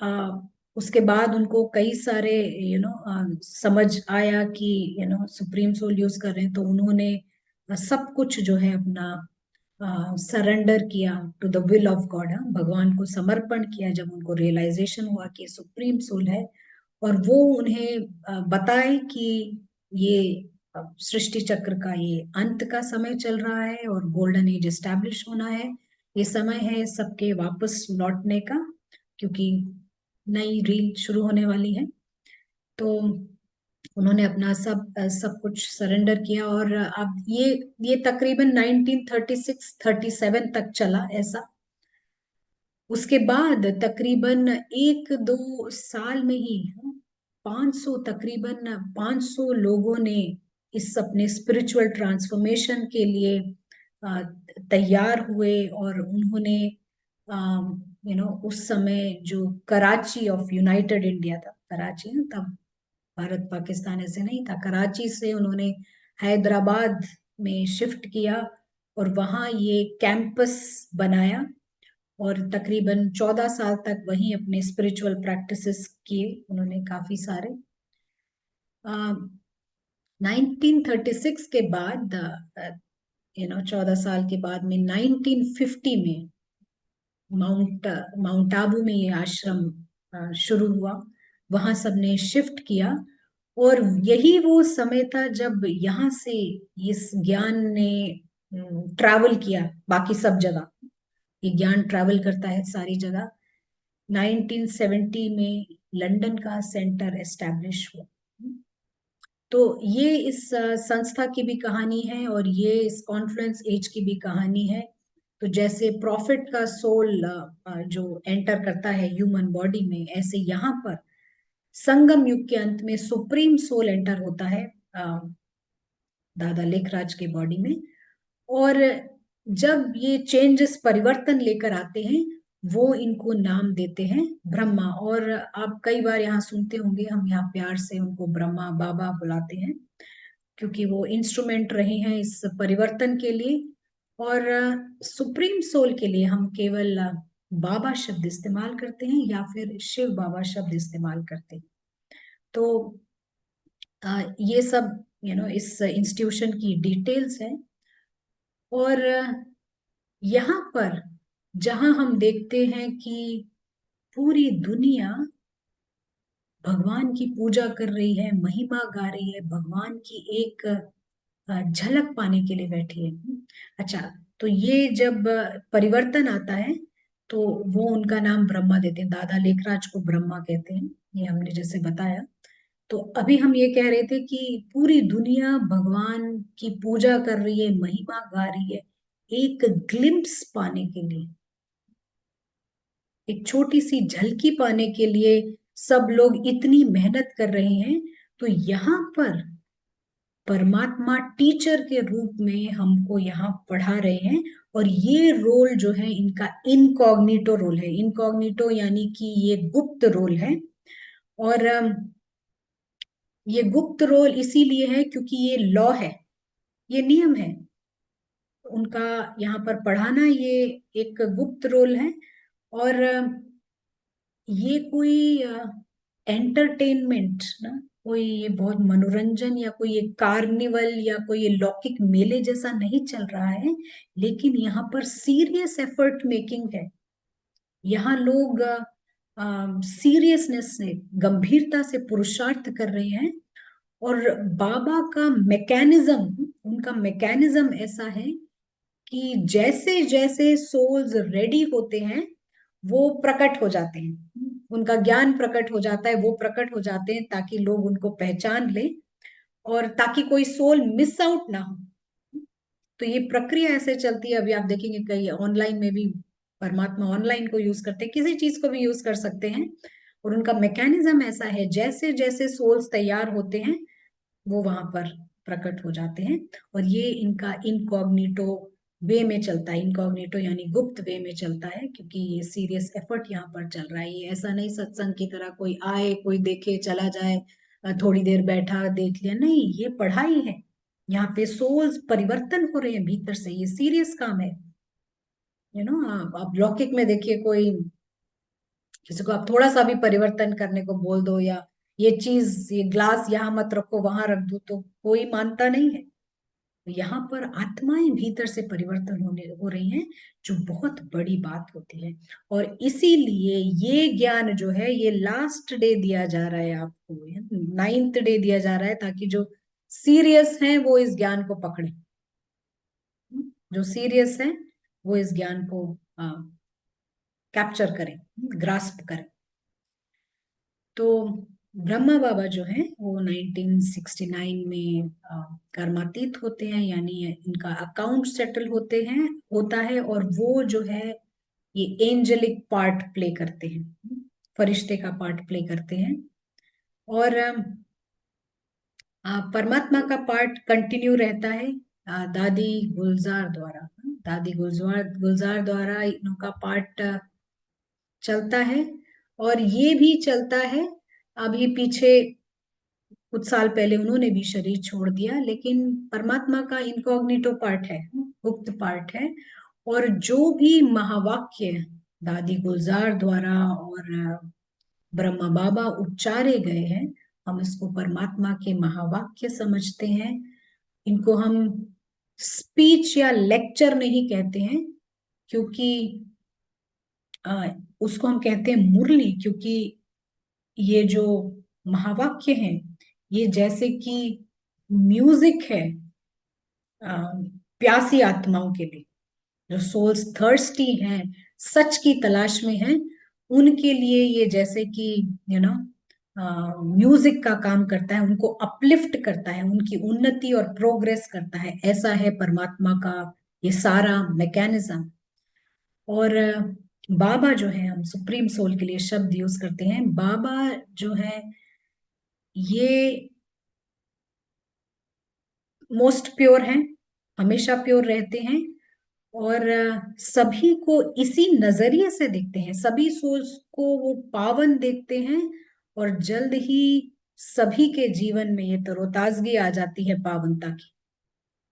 आ, उसके बाद उनको कई सारे समझ आया कि सुप्रीम सोल यूज कर रहे हैं, तो उन्होंने सब कुछ जो है अपना सरेंडर किया to the will of God, भगवान को समर्पण किया जब उनको रियलाइजेशन हुआ कि सुप्रीम सोल है। और वो उन्हें बताए कि ये सृष्टि चक्र का ये अंत का समय चल रहा है और गोल्डन एज एस्टैब्लिश होना है। ये समय है सबके वापस लौटने का, क्योंकि नई रील शुरू होने वाली है। तो उन्होंने अपना सब कुछ सरेंडर किया। और अब ये तकरीबन 1936-37 तक चला ऐसा। उसके बाद तकरीबन 1-2 साल में ही 500, तकरीबन 500 लोगों ने इस अपने स्पिरिचुअल ट्रांसफॉर्मेशन के लिए अ, तैयार हुए। और उन्होंने उस समय जो कराची ऑफ यूनाइटेड इंडिया था, कराची ना तब, भारत पाकिस्तान ऐसे नहीं था, कराची से उन्होंने हैदराबाद में शिफ्ट किया और वहां ये कैंपस बनाया। और तकरीबन 14 साल तक वहीं अपने स्पिरिचुअल प्रैक्टिसेस किए उन्होंने काफी सारे। 1936 के बाद 14 साल के बाद में 1950 में माउंट आबू में ये आश्रम शुरू हुआ। वहां सबने शिफ्ट किया। और यही वो समय था जब यहाँ से इस ज्ञान ने ट्रैवल किया बाकी सब जगह। ये ज्ञान ट्रैवल करता है सारी जगह। 1970 में लंदन का सेंटर एस्टैब्लिश हुआ। तो ये इस संस्था की भी कहानी है और ये इस कॉन्फ्लुएंस एज की भी कहानी है। तो जैसे प्रॉफिट का सोल जो एंटर करता है ह्यूमन बॉडी में, ऐसे यहाँ पर संगम युग के अंत में सुप्रीम सोल एंटर होता है दादा लेखराज के बॉडी में। और जब ये चेंजेस परिवर्तन लेकर आते हैं, वो इनको नाम देते हैं ब्रह्मा। और आप कई बार यहाँ सुनते होंगे, हम यहाँ प्यार से उनको ब्रह्मा बाबा बुलाते हैं, क्योंकि वो इंस्ट्रूमेंट रहे हैं इस परिवर्तन के लिए। और सुप्रीम सोल के लिए हम केवल बाबा शब्द इस्तेमाल करते हैं या फिर शिव बाबा शब्द इस्तेमाल करते हैं। तो ये सब इस इंस्टीट्यूशन की डिटेल्स है। और यहाँ पर जहां हम देखते हैं कि पूरी दुनिया भगवान की पूजा कर रही है, महिमा गा रही है, भगवान की एक झलक पाने के लिए बैठी है। अच्छा, तो ये जब परिवर्तन आता है तो वो उनका नाम ब्रह्मा देते हैं, दादा लेखराज को ब्रह्मा कहते हैं, ये हमने जैसे बताया। तो अभी हम ये कह रहे थे कि पूरी दुनिया भगवान की पूजा कर रही है, महिमा गा रही है, एक ग्लिम्प्स पाने के लिए, एक छोटी सी झलकी पाने के लिए सब लोग इतनी मेहनत कर रहे हैं। तो यहाँ पर परमात्मा टीचर के रूप में हमको यहाँ पढ़ा रहे हैं। और ये रोल जो है इनका इनकॉग्निटो रोल है। इनकॉग्निटो यानी कि ये गुप्त रोल है। और ये गुप्त रोल इसीलिए है क्योंकि ये लॉ है, ये नियम है उनका। यहाँ पर पढ़ाना ये एक गुप्त रोल है। और ये कोई एंटरटेनमेंट ना, कोई ये बहुत मनोरंजन या कोई ये कार्निवल या कोई ये लौकिक मेले जैसा नहीं चल रहा है, लेकिन यहाँ पर सीरियस एफर्ट मेकिंग है। यहाँ लोग सीरियसनेस से, गंभीरता से पुरुषार्थ कर रहे हैं। और बाबा का मैकेनिज्म, उनका मैकेनिज्म ऐसा है कि जैसे जैसे सोल्स रेडी होते हैं वो प्रकट हो जाते हैं, उनका ज्ञान प्रकट हो जाता है, वो प्रकट हो जाते हैं ताकि लोग उनको पहचान ले और ताकि कोई सोल मिस आउट ना हो। तो ये प्रक्रिया ऐसे चलती है। अभी आप देखेंगे कई ऑनलाइन में भी परमात्मा ऑनलाइन को यूज करते हैं, किसी चीज को भी यूज कर सकते हैं। और उनका मैकेनिज्म ऐसा है, जैसे जैसे सोल्स तैयार होते हैं वो वहां पर प्रकट हो जाते हैं। और ये इनका इनकॉग्निटो वे में चलता है। इनकॉग्निटो यानी गुप्त वे में चलता है, क्योंकि ये सीरियस एफर्ट यहाँ पर चल रहा है। ये ऐसा नहीं सत्संग की तरह कोई आए, कोई देखे चला जाए, थोड़ी देर बैठा देख लिया, नहीं, ये पढ़ाई है। यहाँ पे सोल्स परिवर्तन हो रहे हैं भीतर से, ये सीरियस काम है। आप लौकिक में देखिए, कोई किसी को आप थोड़ा सा भी परिवर्तन करने को बोल दो, या ये चीज, ये ग्लास यहाँ मत रखो वहां रख दो, तो कोई मानता नहीं है। तो यहाँ पर आत्माएं भीतर से परिवर्तन होने हो रही हैं, जो बहुत बड़ी बात होती है। और इसीलिए ये ज्ञान जो है, ये लास्ट डे दिया जा रहा है आपको, 9th डे दिया जा रहा है, ताकि जो सीरियस हैं वो इस ज्ञान को पकड़े। जो सीरियस हैं वो इस ज्ञान को कैप्चर करें, ग्रास्प करें। तो ब्रह्मा बाबा जो है वो 1969 में कर्मातीत होते हैं, यानी इनका अकाउंट सेटल होता है, और वो जो है ये एंजेलिक पार्ट प्ले करते हैं, फरिश्ते का पार्ट प्ले करते हैं। और परमात्मा का पार्ट कंटिन्यू रहता है दादी गुलजार द्वारा। दादी गुलजार द्वारा इनका पार्ट चलता है। और ये भी चलता है, अभी पीछे कुछ साल पहले उन्होंने भी शरीर छोड़ दिया, लेकिन परमात्मा का इनकॉग्निटो पार्ट है, गुप्त पार्ट है। और जो भी महावाक्य दादी गुलजार द्वारा और ब्रह्मा बाबा उच्चारे गए हैं, हम इसको परमात्मा के महावाक्य समझते हैं। इनको हम स्पीच या लेक्चर नहीं कहते हैं, क्योंकि उसको हम कहते हैं मुरली, क्योंकि ये जो महावाक्य हैं, ये जैसे कि म्यूजिक है अ, प्यासी आत्माओं के लिए, जो सोल्स थर्स्टी हैं, सच की तलाश में हैं, उनके लिए ये जैसे कि यू नो म्यूजिक का काम करता है, उनको अपलिफ्ट करता है, उनकी उन्नति और प्रोग्रेस करता है। ऐसा है परमात्मा का ये सारा मैकेनिज्म। और बाबा जो है, हम सुप्रीम सोल के लिए शब्द यूज करते हैं, बाबा जो है ये मोस्ट प्योर हैं, हमेशा प्योर रहते हैं। और सभी को इसी नजरिए से देखते हैं, सभी सोल्स को वो पावन देखते हैं। और जल्द ही सभी के जीवन में ये तरोताजगी आ जाती है पावनता की,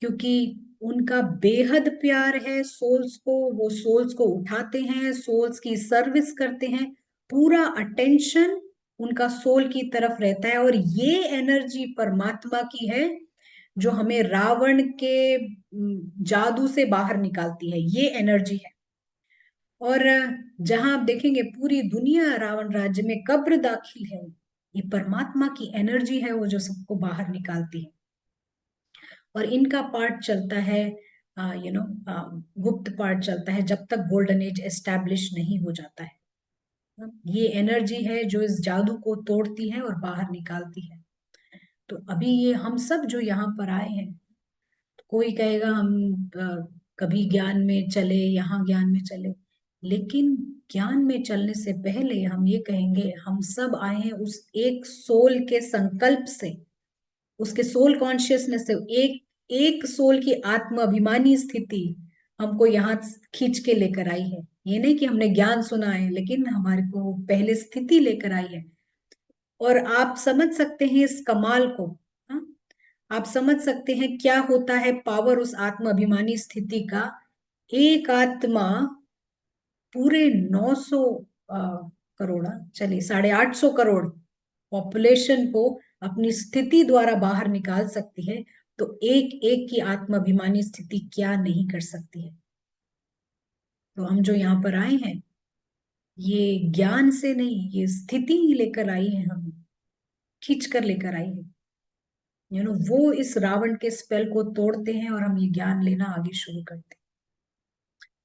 क्योंकि उनका बेहद प्यार है सोल्स को। वो सोल्स को उठाते हैं, सोल्स की सर्विस करते हैं, पूरा अटेंशन उनका सोल की तरफ रहता है। और ये एनर्जी परमात्मा की है, जो हमें रावण के जादू से बाहर निकालती है, ये एनर्जी है। और जहां आप देखेंगे पूरी दुनिया रावण राज्य में कब्र दाखिल है, ये परमात्मा की एनर्जी है वो जो सबको बाहर निकालती है। और इनका पार्ट चलता है गुप्त पार्ट चलता है जब तक गोल्डन एज एस्टैब्लिश नहीं हो जाता है। ये एनर्जी है जो इस जादू को तोड़ती है और बाहर निकालती है। तो अभी ये हम सब जो यहाँ पर आए हैं, कोई कहेगा हम कभी ज्ञान में चले, यहाँ ज्ञान में चले, लेकिन ज्ञान में चलने से पहले हम ये कहेंगे, हम सब आए हैं उस एक सोल के संकल्प से, उसके सोल कॉन्शियसनेस से। एक एक सोल की आत्म अभिमानी स्थिति हमको यहाँ खींच के लेकर आई है। ये नहीं कि हमने ज्ञान सुना है, लेकिन हमारे को पहले स्थिति लेकर आई है। और आप समझ सकते हैं इस कमाल को। हाँ? आप समझ सकते हैं क्या होता है पावर उस आत्म अभिमानी स्थिति का। एक आत्मा पूरे 900 करोड़, चलिए 850 करोड़ पॉपुलेशन को अपनी स्थिति द्वारा बाहर निकाल सकती है। तो एक एक की आत्म अभिमानी स्थिति क्या नहीं कर सकती है। तो हम जो यहाँ पर आए हैं, ये ज्ञान से नहीं, ये स्थिति ही लेकर आई है, हम खींच कर लेकर आई है। वो इस रावण के स्पेल को तोड़ते हैं और हम ये ज्ञान लेना आगे शुरू करते हैं।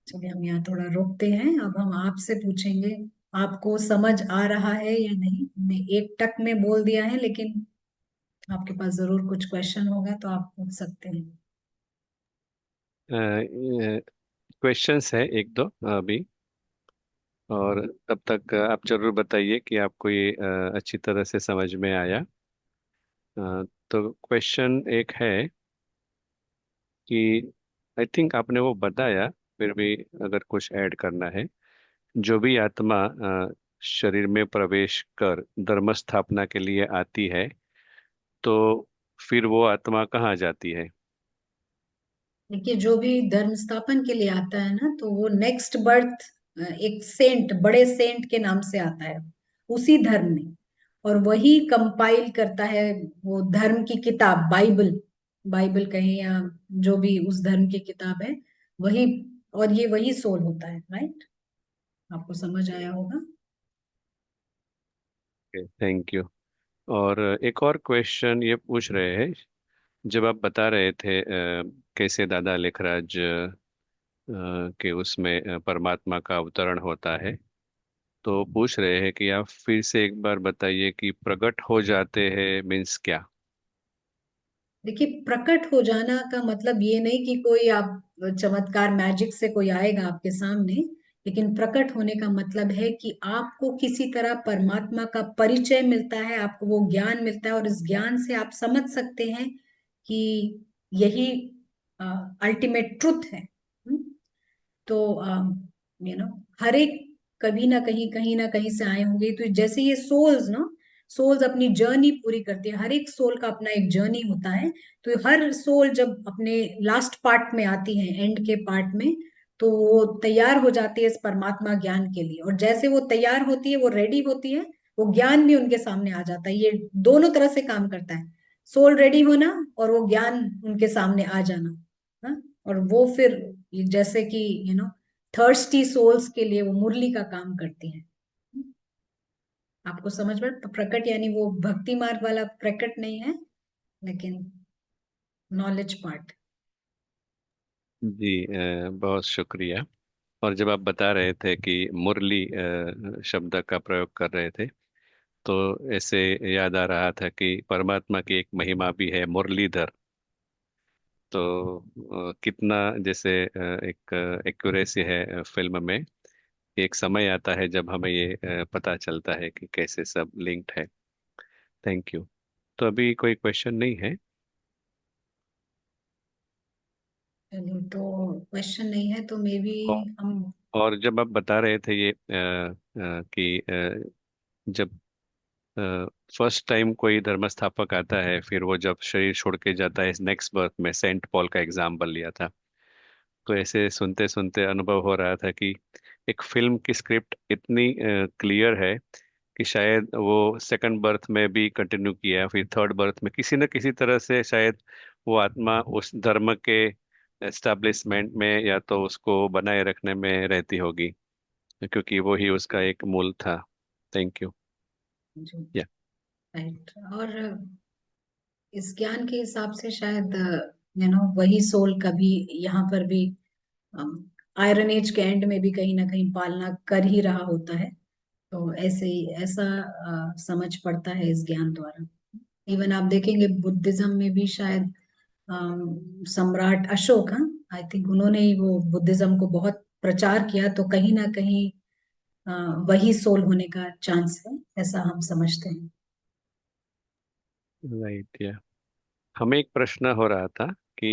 चलिए हम यहाँ थोड़ा रोकते हैं, अब हम आपसे पूछेंगे, आपको समझ आ रहा है या नहीं। हमने एक टक में बोल दिया है, लेकिन आपके पास जरूर कुछ क्वेश्चन होगा तो आप पूछ सकते हैं। क्वेश्चंस है एक दो अभी, और तब तक आप जरूर बताइए कि आपको ये अच्छी तरह से समझ में आया। तो क्वेश्चन एक है कि आई थिंक आपने वो बताया, फिर भी अगर कुछ ऐड करना है। जो भी आत्मा शरीर में प्रवेश कर धर्म स्थापना के लिए आती है, तो फिर वो आत्मा कहाँ जाती है? देखिए, जो भी धर्म स्थापन के लिए आता है ना, तो वो नेक्स्ट बर्थ एक सेंट, बड़े सेंट के नाम से आता है उसी धर्म में, और वही कंपाइल करता है वो धर्म की किताब, बाइबल। बाइबल कहें या जो भी उस धर्म की किताब है, वही। और ये वही सोल होता है, राइट? आपको समझ आया होगा। Thank you. और एक और क्वेश्चन ये पूछ रहे हैं, जब आप बता रहे थे कैसे दादा लेखराज के उसमें परमात्मा का अवतरण होता है, तो पूछ रहे हैं कि आप फिर से एक बार बताइए कि प्रकट हो जाते हैं मीन्स क्या। देखिए, प्रकट हो जाना का मतलब ये नहीं कि कोई आप चमत्कार मैजिक से कोई आएगा आपके सामने। लेकिन प्रकट होने का मतलब है कि आपको किसी तरह परमात्मा का परिचय मिलता है, आपको वो ज्ञान मिलता है, और इस ज्ञान से आप समझ सकते हैं कि यही अल्टीमेट ट्रुथ है। तो हर एक कभी ना कहीं, कहीं ना कहीं से आए होंगे। तो जैसे ये सोल्स ना, सोल्स अपनी जर्नी पूरी करती है, हर एक सोल का अपना एक जर्नी होता है। तो हर सोल जब अपने लास्ट पार्ट में आती है, एंड के पार्ट में, तो वो तैयार हो जाती है इस परमात्मा ज्ञान के लिए। और जैसे वो तैयार होती है, वो रेडी होती है, वो ज्ञान भी उनके सामने आ जाता है। ये दोनों तरह से काम करता है, सोल रेडी होना और वो ज्ञान उनके सामने आ जाना। हाँ? और वो फिर जैसे कि थर्स्टी सोल्स के लिए वो मुरली का काम करती हैं। आपको समझ में? तो प्रकट यानी वो भक्ति मार्ग वाला प्रकट नहीं है, लेकिन नॉलेज पार्ट। जी, बहुत शुक्रिया। और जब आप बता रहे थे कि मुरली शब्द का प्रयोग कर रहे थे, तो ऐसे याद आ रहा था कि परमात्मा की एक महिमा भी है मुरलीधर। तो कितना जैसे एक एक्यूरेसी है फिल्म में। एक समय आता है जब हमें ये पता चलता है कि कैसे सब लिंक्ड है। Thank you. तो अभी कोई क्वेश्चन नहीं है। चलिए, तो क्वेश्चन नहीं है तो मे बी और हम। और जब आप बता रहे थे ये कि जब फर्स्ट टाइम कोई धर्मस्थापक आता है, फिर वो जब शरीर छोड़ के जाता है नेक्स्ट बर्थ में, सेंट पॉल का एग्जाम्पल लिया था, तो ऐसे सुनते सुनते अनुभव हो रहा था कि एक फिल्म की स्क्रिप्ट इतनी क्लियर है कि शायद वो सेकंड बर्थ में भी कंटिन्यू किया, फिर थर्ड बर्थ में किसी न किसी तरह से शायद वो आत्मा उस धर्म के एस्टेब्लिशमेंट में या तो उसको बनाए रखने में रहती होगी, क्योंकि वो ही उसका एक मूल था। Thank you. जो या राइट, और इस ज्ञान के हिसाब से शायद वही सोल कभी यहाँ पर भी आयरन एज के एंड में भी कहीं ना कहीं पालना कर ही रहा होता है। तो ऐसे ही ऐसा समझ पड़ता है इस ज्ञान द्वारा। इवन आप देखेंगे बुद्धिज्म में भी शायद सम्राट अशोक, हाँ, आई थिंक उन्होंने ही वो बुद्धिज्म को बहुत प्रचार किया। तो कहीं ना कहीं वही सोल होने का चांस है, ऐसा हम समझते हैं। राइट। या हमें एक प्रश्न हो रहा था कि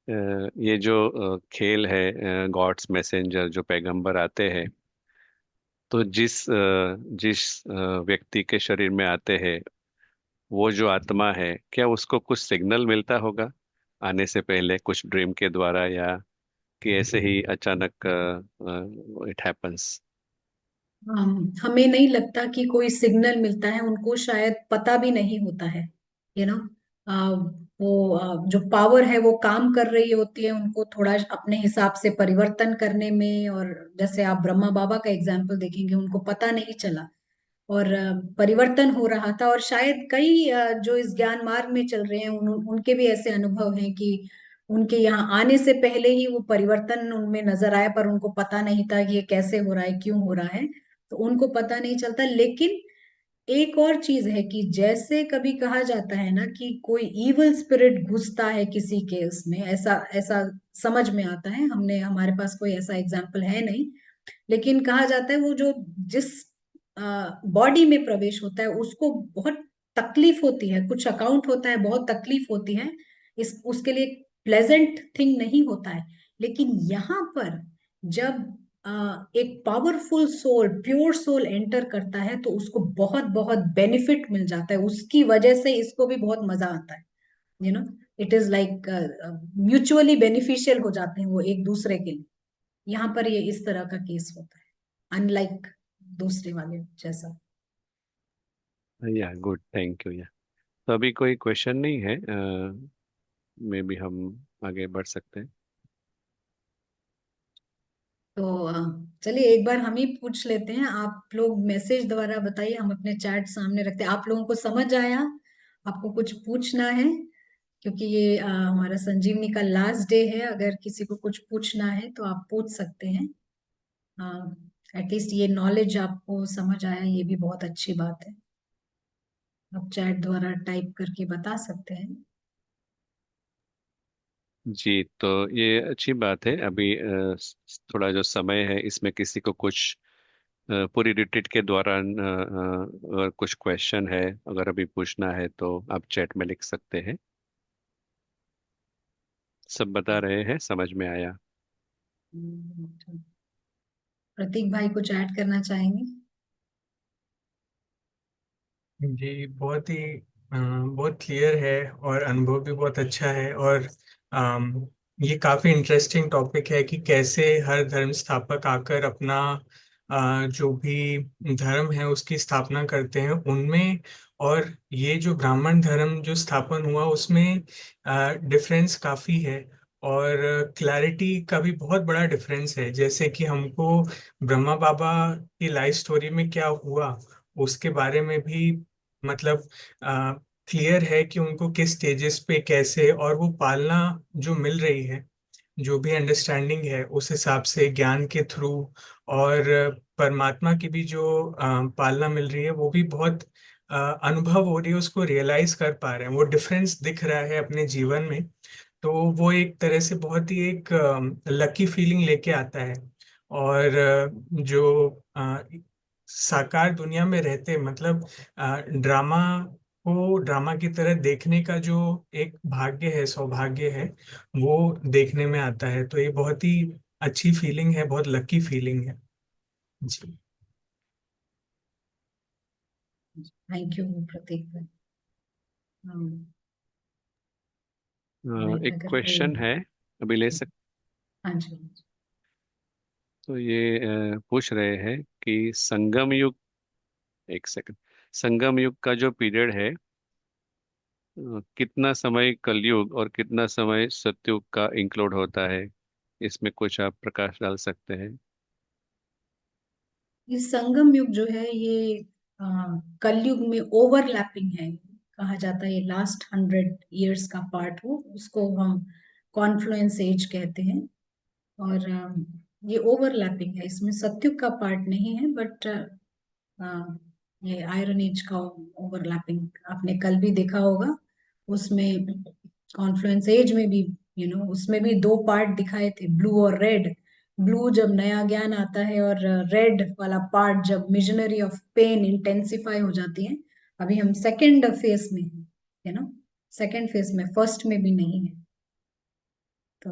ये जो खेल है गॉड्स मैसेंजर, जो पैगंबर आते हैं, तो जिस व्यक्ति के शरीर में आते हैं, वो जो आत्मा है, क्या उसको कुछ सिग्नल मिलता होगा आने से पहले, कुछ ड्रीम के द्वारा, या कि ऐसे ही अचानक इट हैपेंस। हमें नहीं लगता कि कोई सिग्नल मिलता है, उनको शायद पता भी नहीं होता है। यू नो वो जो पावर है वो काम कर रही होती है, उनको थोड़ा अपने हिसाब से परिवर्तन करने में। और जैसे आप ब्रह्मा बाबा का एग्जाम्पल देखेंगे, उनको पता नहीं चला और परिवर्तन हो रहा था। और शायद कई जो इस ज्ञान मार्ग में चल रहे हैं, उनके भी ऐसे अनुभव हैं कि उनके यहाँ आने से पहले ही वो परिवर्तन उनमें नजर आया, पर उनको पता नहीं था कि ये कैसे हो रहा है, क्यों हो रहा है। तो उनको पता नहीं चलता। लेकिन एक और चीज है कि जैसे कभी कहा जाता है ना कि कोई इवल स्पिरिट घुसता है किसी के उसमें, ऐसा ऐसा समझ में आता है। हमारे पास कोई ऐसा एग्जाम्पल है नहीं, लेकिन कहा जाता है वो जो जिस बॉडी में प्रवेश होता है उसको बहुत तकलीफ होती है, कुछ अकाउंट होता है, बहुत तकलीफ होती है। इस उसके लिए प्लेजेंट थिंग नहीं होता है। लेकिन यहाँ पर जब एक powerful soul, pure soul enter करता है, तो उसको बहुत बहुत बेनिफिट मिल जाता है। उसकी वजह से इसको भी बहुत मजा आता है। You know, it is like mutually beneficial हो जाते हैं वो एक दूसरे के लिए। यहाँ पर ये इस तरह का केस होता है, अनलाइक दूसरे वाले जैसा। या गुड, थैंक यू। या तो अभी कोई क्वेश्चन नहीं है, मे बी हम आगे बढ़ सकते हैं। तो चलिए एक बार हम ही पूछ लेते हैं, आप लोग मैसेज द्वारा बताइए, हम अपने चैट सामने रखते हैं। आप लोगों को समझ आया? आपको कुछ पूछना है? क्योंकि ये हमारा संजीवनी का लास्ट डे है, अगर किसी को कुछ पूछना है तो आप पूछ सकते हैं। एटलीस्ट ये नॉलेज आपको समझ आया, ये भी बहुत अच्छी बात है। आप चैट द्वारा टाइप करके बता सकते हैं। जी, तो ये अच्छी बात है। अभी थोड़ा जो समय है इसमें किसी को कुछ पूरी रिट्रीट के दौरान अगर कुछ क्वेश्चन है, अगर अभी पूछना है तो आप चैट में लिख सकते हैं। सब बता रहे हैं, समझ में आया। प्रतीक भाई कुछ ऐड करना चाहेंगे? जी, बहुत क्लियर है और अनुभव भी बहुत अच्छा है। और ये काफ़ी इंटरेस्टिंग टॉपिक है कि कैसे हर धर्म स्थापक आकर अपना जो भी धर्म है उसकी स्थापना करते हैं उनमें। और ये जो ब्राह्मण धर्म जो स्थापन हुआ उसमें डिफरेंस काफ़ी है। और क्लैरिटी का भी बहुत बड़ा डिफरेंस है। जैसे कि हमको ब्रह्मा बाबा की लाइफ स्टोरी में क्या हुआ उसके बारे में भी मतलब क्लियर है कि उनको किस स्टेजेस पे कैसे, और वो पालना जो मिल रही है, जो भी अंडरस्टैंडिंग है उस हिसाब से ज्ञान के थ्रू, और परमात्मा की भी जो पालना मिल रही है वो भी बहुत अनुभव हो रही है, उसको रियलाइज कर पा रहे हैं, वो डिफरेंस दिख रहा है अपने जीवन में। तो वो एक तरह से बहुत ही एक लकी फीलिंग लेके आता है। और जो साकार दुनिया में रहते मतलब ड्रामा को ड्रामा की तरह देखने का जो एक भाग्य है, सौभाग्य है, वो देखने में आता है। तो ये बहुत ही अच्छी फीलिंग है, बहुत लकी फीलिंग है। जी। थैंक यू प्रतीक भाई। एक अगर कोई, क्वेश्चन है, अभी ले सकते। हाँ जी। तो ये पूछ रहे हैं कि संगम युग, एक सेकंड, संगम युग का जो पीरियड है, कितना समय कलयुग और कितना समय सतयुग का इंक्लूड होता है? इसमें कुछ आप प्रकाश डाल सकते हैं? ये संगम युग जो है ये कलयुग में ओवरलैपिंग है, कहा जाता है। ये लास्ट 100 years का पार्ट हो, उसको हम कॉन्फ्लुएंस एज कहते हैं। और ये ओवरलैपिंग है, इसमें सत्युग का पार्ट नहीं है, बट ये आयरन एज का ओवरलैपिंग आपने कल भी देखा होगा। उसमें कॉन्फ्लुएंस एज में भी, उसमें भी दो पार्ट दिखाए थे, ब्लू और रेड। ब्लू जब नया ज्ञान आता है, और रेड वाला पार्ट जब मिजनरी ऑफ पेन इंटेंसिफाई हो जाती है। अभी हम सेकेंड फेज में हैं, सेकेंड फेज में, फर्स्ट में भी नहीं है। तो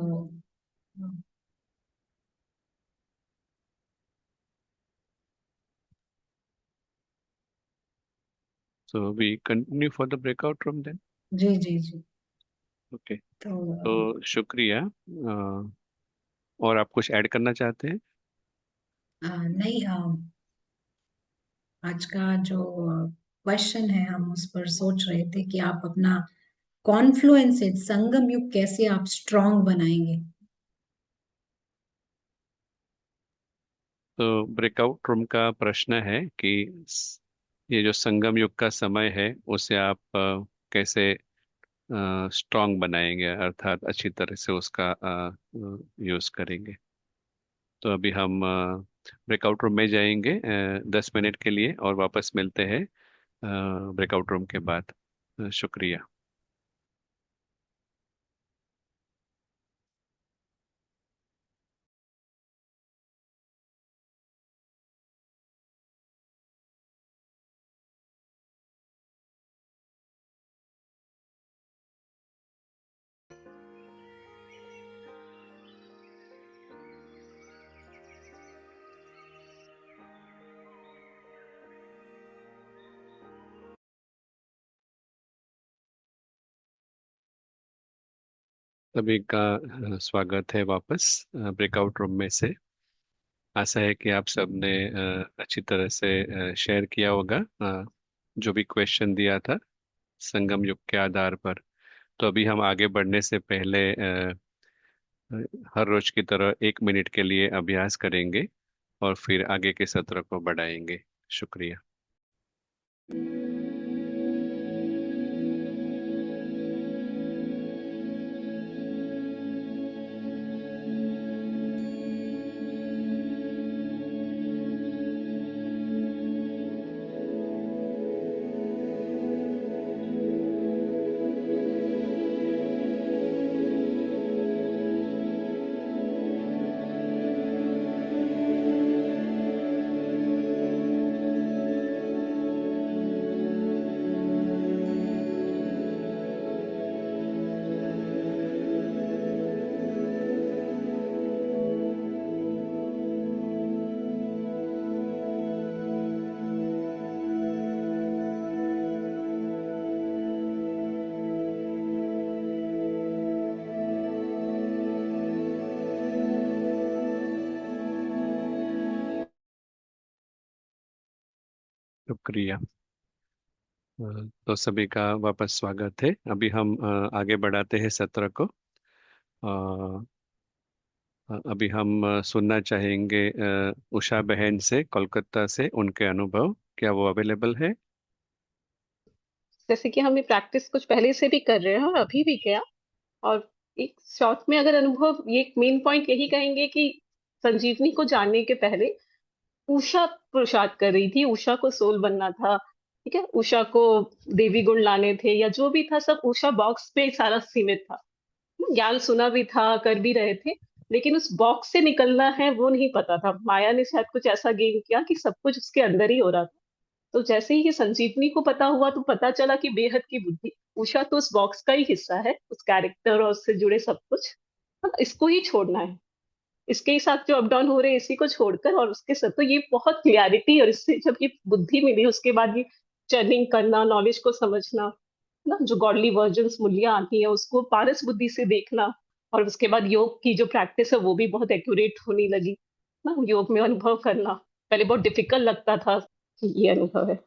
so we continue for the breakout room then. जी जी जी। ओके, तो तो शुक्रिया। और आप कुछ ऐड करना चाहते हैं? नहीं, आज का जो क्वेश्चन है हम उस पर सोच रहे थे कि आप अपना कॉन्फ्लुएंस संगम युग कैसे आप स्ट्रांग बनाएंगे। तो ब्रेकआउट रूम का प्रश्न है कि ये जो संगम युग का समय है उसे आप कैसे स्ट्रांग बनाएंगे, अर्थात अच्छी तरह से उसका यूज करेंगे। तो अभी हम ब्रेकआउट रूम में जाएंगे 10 मिनट के लिए, और वापस मिलते हैं ब्रेकआउट रूम के बाद। शुक्रिया। सभी का स्वागत है वापस ब्रेकआउट रूम में से। आशा है कि आप सबने अच्छी तरह से शेयर किया होगा जो भी क्वेश्चन दिया था संगम युग के आधार पर। तो अभी हम आगे बढ़ने से पहले हर रोज की तरह 1 मिनट के लिए अभ्यास करेंगे और फिर आगे के सत्र को बढ़ाएंगे। शुक्रिया। शुक्रिया। तो सभी का वापस स्वागत है। अभी हम आगे बढ़ाते हैं सत्र को। अ, अभी हम सुनना चाहेंगे उषा बहन से कोलकाता से उनके अनुभव। क्या वो अवेलेबल है? जैसे कि हम ये प्रैक्टिस कुछ पहले से भी कर रहे हैं और अभी भी किया। और एक शॉर्ट में अगर अनुभव, ये एक मेन पॉइंट यही कहेंगे कि संजीवनी को जानने के पहले उषा पुरुषार्थ कर रही थी, उषा को सोल बनना था। ठीक है, उषा को देवी गुण लाने थे या जो भी था सब उषा बॉक्स पे सारा सीमित था। ज्ञान सुना भी था, कर भी रहे थे, लेकिन उस बॉक्स से निकलना है वो नहीं पता था। माया ने शायद कुछ ऐसा गेम किया कि सब कुछ उसके अंदर ही हो रहा था। तो जैसे ही ये संजीवनी को पता हुआ तो पता चला कि बेहद की बुद्धि, उषा तो उस बॉक्स का ही हिस्सा है, उस कैरेक्टर और उससे जुड़े सब कुछ। हाँ, इसको ही छोड़ना है, इसके ही साथ जो अप डाउन हो रहे हैं इसी को छोड़कर, और उसके साथ तो ये बहुत क्लियरिटी, और इससे जब ये बुद्धि मिली उसके बाद ये चर्निंग करना, नॉलेज को समझना ना, जो गॉडली वर्जन्स मूल्य आती है उसको पारस बुद्धि से देखना, और उसके बाद योग की जो प्रैक्टिस है वो भी बहुत एक्यूरेट होने लगी ना, योग में अनुभव करना। पहले बहुत डिफिकल्ट लगता था, ये अनुभव है।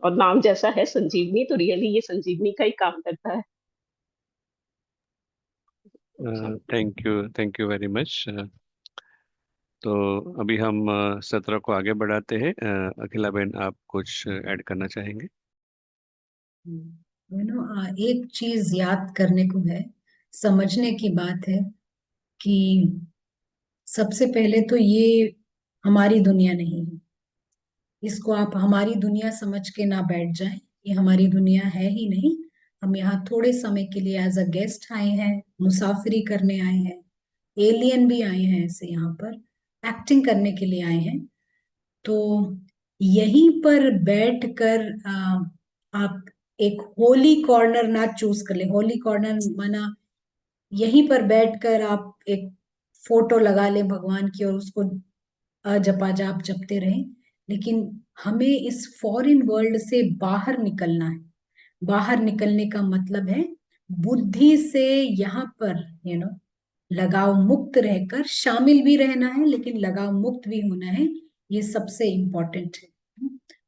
और नाम जैसा है संजीवनी, तो रियली ये संजीवनी का ही काम करता है। Thank you very much. तो अभी हम सत्र को आगे बढ़ाते हैं। अखिला बहन, आप कुछ ऐड करना चाहेंगे? एक चीज याद करने को है, समझने की बात है कि सबसे पहले तो ये हमारी दुनिया नहीं है। इसको आप हमारी दुनिया समझ के ना बैठ जाएं, ये हमारी दुनिया है ही नहीं। हम यहाँ थोड़े समय के लिए एज अ गेस्ट आए हैं, मुसाफिरी करने आए हैं, एलियन भी आए हैं ऐसे यहाँ पर, एक्टिंग करने के लिए आए हैं। तो यहीं पर बैठ कर आप एक होली कॉर्नर ना चूज कर ले। होली कॉर्नर माना यहीं पर बैठकर आप एक फोटो लगा ले भगवान की और उसको जपा जाप जपते रहें। लेकिन हमें इस फॉरेन वर्ल्ड से बाहर निकलना है। बाहर निकलने का मतलब है बुद्धि से यहाँ पर लगाव मुक्त रहकर शामिल भी रहना है, लेकिन लगाव मुक्त भी होना है। ये सबसे इम्पोर्टेंट है।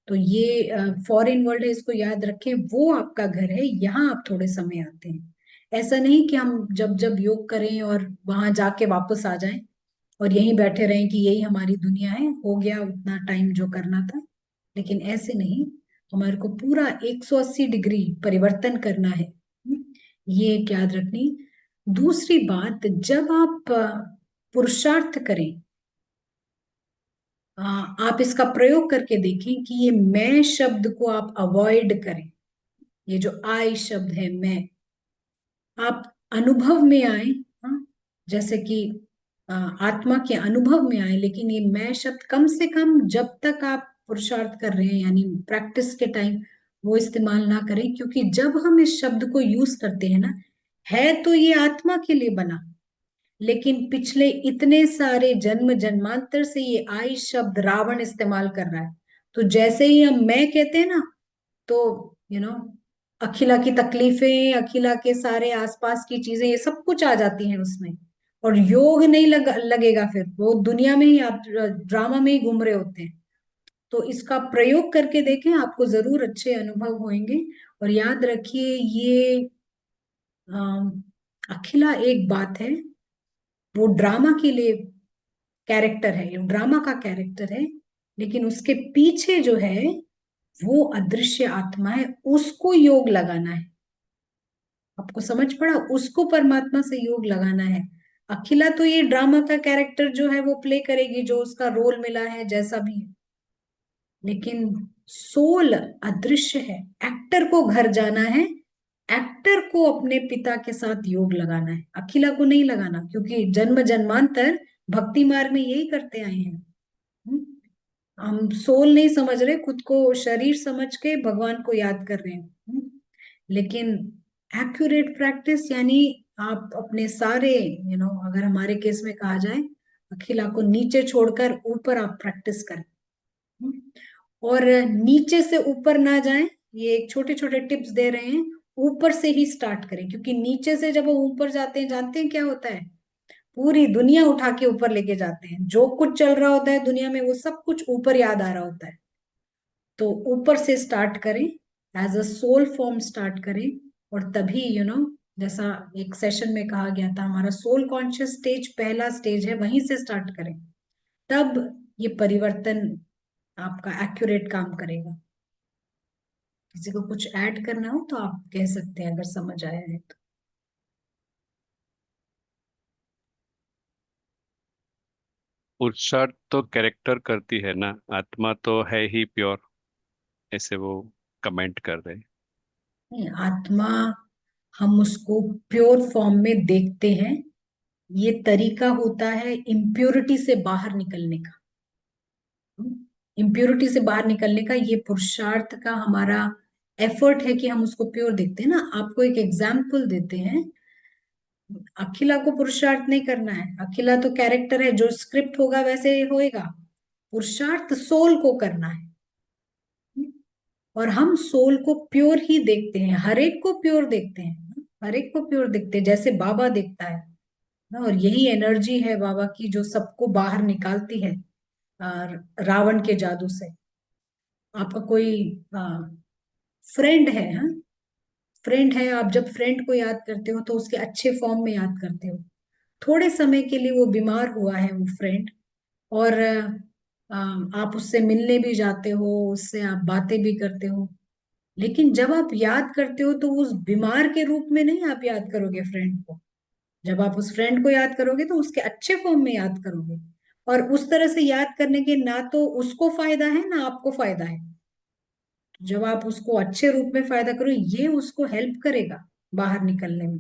तो ये फॉरेन वर्ल्ड है, इसको याद रखें, वो आपका घर है, यहाँ आप थोड़े समय आते हैं। ऐसा नहीं कि हम जब जब योग करें और वहां जाके वापस आ जाएं और यहीं बैठे रहें कि यही हमारी दुनिया है, हो गया उतना टाइम जो करना था। लेकिन ऐसे नहीं, हमारे को पूरा 180 डिग्री परिवर्तन करना है। ये एक याद रखनी। दूसरी बात, जब आप पुरुषार्थ करें, आप इसका प्रयोग करके देखें कि ये मैं शब्द को आप अवॉइड करें। ये जो आई शब्द है, मैं, आप अनुभव में आए। हाँ, जैसे कि आत्मा के अनुभव में आए, लेकिन ये मैं शब्द कम से कम जब तक आप पुरुषार्थ कर रहे हैं यानी प्रैक्टिस के टाइम वो इस्तेमाल ना करें। क्योंकि जब हम इस शब्द को यूज करते हैं ना, है तो ये आत्मा के लिए बना, लेकिन पिछले इतने सारे जन्म जन्मांतर से ये आई शब्द रावण इस्तेमाल कर रहा है। तो जैसे ही हम मैं कहते हैं ना, तो अखिला की तकलीफें, अखिला के सारे आसपास की चीजें, ये सब कुछ आ जाती हैं उसमें। और योग नहीं लगेगा, फिर वो दुनिया में ही, आप ड्रामा में ही घूम रहे होते हैं। तो इसका प्रयोग करके देखें, आपको जरूर अच्छे अनुभव होंगे। और याद रखिए, ये अम, अखिला एक बात है, वो ड्रामा के लिए कैरेक्टर है, ये ड्रामा का कैरेक्टर है, लेकिन उसके पीछे जो है वो अदृश्य आत्मा है, उसको योग लगाना है। आपको समझ पड़ा, उसको परमात्मा से योग लगाना है। अखिला तो ये ड्रामा का कैरेक्टर जो है वो प्ले करेगी, जो उसका रोल मिला है जैसा भी है, लेकिन सोल अदृश्य है। एक्टर को घर जाना है, एक्टर को अपने पिता के साथ योग लगाना है, अखिला को नहीं लगाना, क्योंकि जन्म जन्मांतर भक्ति मार्ग में यही करते आए हैं। हम्म? हम सोल नहीं समझ रहे, खुद को शरीर समझ के भगवान को याद कर रहे हैं। लेकिन एक्यूरेट प्रैक्टिस यानी आप अपने सारे, अगर हमारे केस में कहा जाए, अखिला को नीचे छोड़कर ऊपर आप प्रैक्टिस करें। हम्म? और नीचे से ऊपर ना जाएं, ये एक छोटे छोटे टिप्स दे रहे हैं। ऊपर से ही स्टार्ट करें, क्योंकि नीचे से जब वो ऊपर जाते हैं, जानते हैं क्या होता है? पूरी दुनिया उठा के ऊपर लेके जाते हैं, जो कुछ चल रहा होता है दुनिया में वो सब कुछ ऊपर याद आ रहा होता है। तो ऊपर से स्टार्ट करें, as a soul form start करें। और तभी जैसा एक सेशन में कहा गया था, हमारा सोल कॉन्शियस स्टेज पहला स्टेज है, वहीं से स्टार्ट करें, तब ये परिवर्तन आपका एक्यूरेट काम करेगा। किसी को कुछ ऐड करना हो तो आप कह सकते हैं, अगर समझ आया है तो। पुरुषार्थ तो कैरेक्टर करती है ना, आत्मा तो है ही प्योर, ऐसे वो कमेंट कर रहे हैं। नहीं, आत्मा हम उसको प्योर फॉर्म में देखते हैं। ये तरीका होता है इम्प्योरिटी से बाहर निकलने का। इम्प्योरिटी से बाहर निकलने का ये पुरुषार्थ का हमारा एफर्ट है कि हम उसको प्योर देखते हैं ना। आपको एक एग्जाम्पल देते हैं, अखिला को पुरुषार्थ नहीं करना है, अखिला तो कैरेक्टर है, जो स्क्रिप्ट होगा वैसे होएगा। पुरुषार्थ सोल को करना है। और हम सोल को प्योर ही देखते हैं, हर एक को प्योर देखते हैं, हर एक को प्योर देखते हैं, जैसे बाबा देखता है ना। और यही एनर्जी है बाबा की, जो सबको बाहर निकालती है रावण के जादू से। आपका कोई फ्रेंड है, हाँ, फ्रेंड है, आप जब फ्रेंड को याद करते हो तो उसके अच्छे फॉर्म में याद करते हो। थोड़े समय के लिए वो बीमार हुआ है वो फ्रेंड, और आप उससे मिलने भी जाते हो, उससे आप बातें भी करते हो। लेकिन जब आप याद करते हो तो उस बीमार के रूप में नहीं आप याद करोगे फ्रेंड को। जब आप उस फ्रेंड को याद करोगे तो उसके अच्छे फॉर्म में याद करोगे। और उस तरह से याद करने के ना तो उसको फायदा है ना आपको फायदा है। जब आप उसको अच्छे रूप में फायदा करो, ये उसको हेल्प करेगा बाहर निकलने में।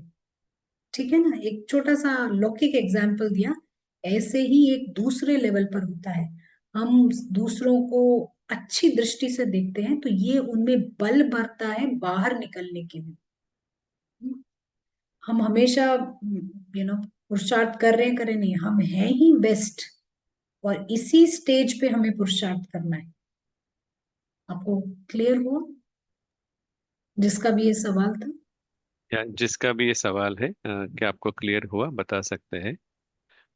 ठीक है ना, एक छोटा सा लौकिक एग्जाम्पल दिया। ऐसे ही एक दूसरे लेवल पर होता है, हम दूसरों को अच्छी दृष्टि से देखते हैं तो ये उनमें बल भरता है बाहर निकलने के लिए। हम हमेशा पुरुषार्थ कर रहे नहीं, हम हैं ही बेस्ट, और इसी स्टेज पे हमें पुरुषार्थ करना है। आपको क्लियर हुआ, जिसका भी ये सवाल था? या जिसका भी ये सवाल है, क्या आपको क्लियर हुआ, बता सकते हैं।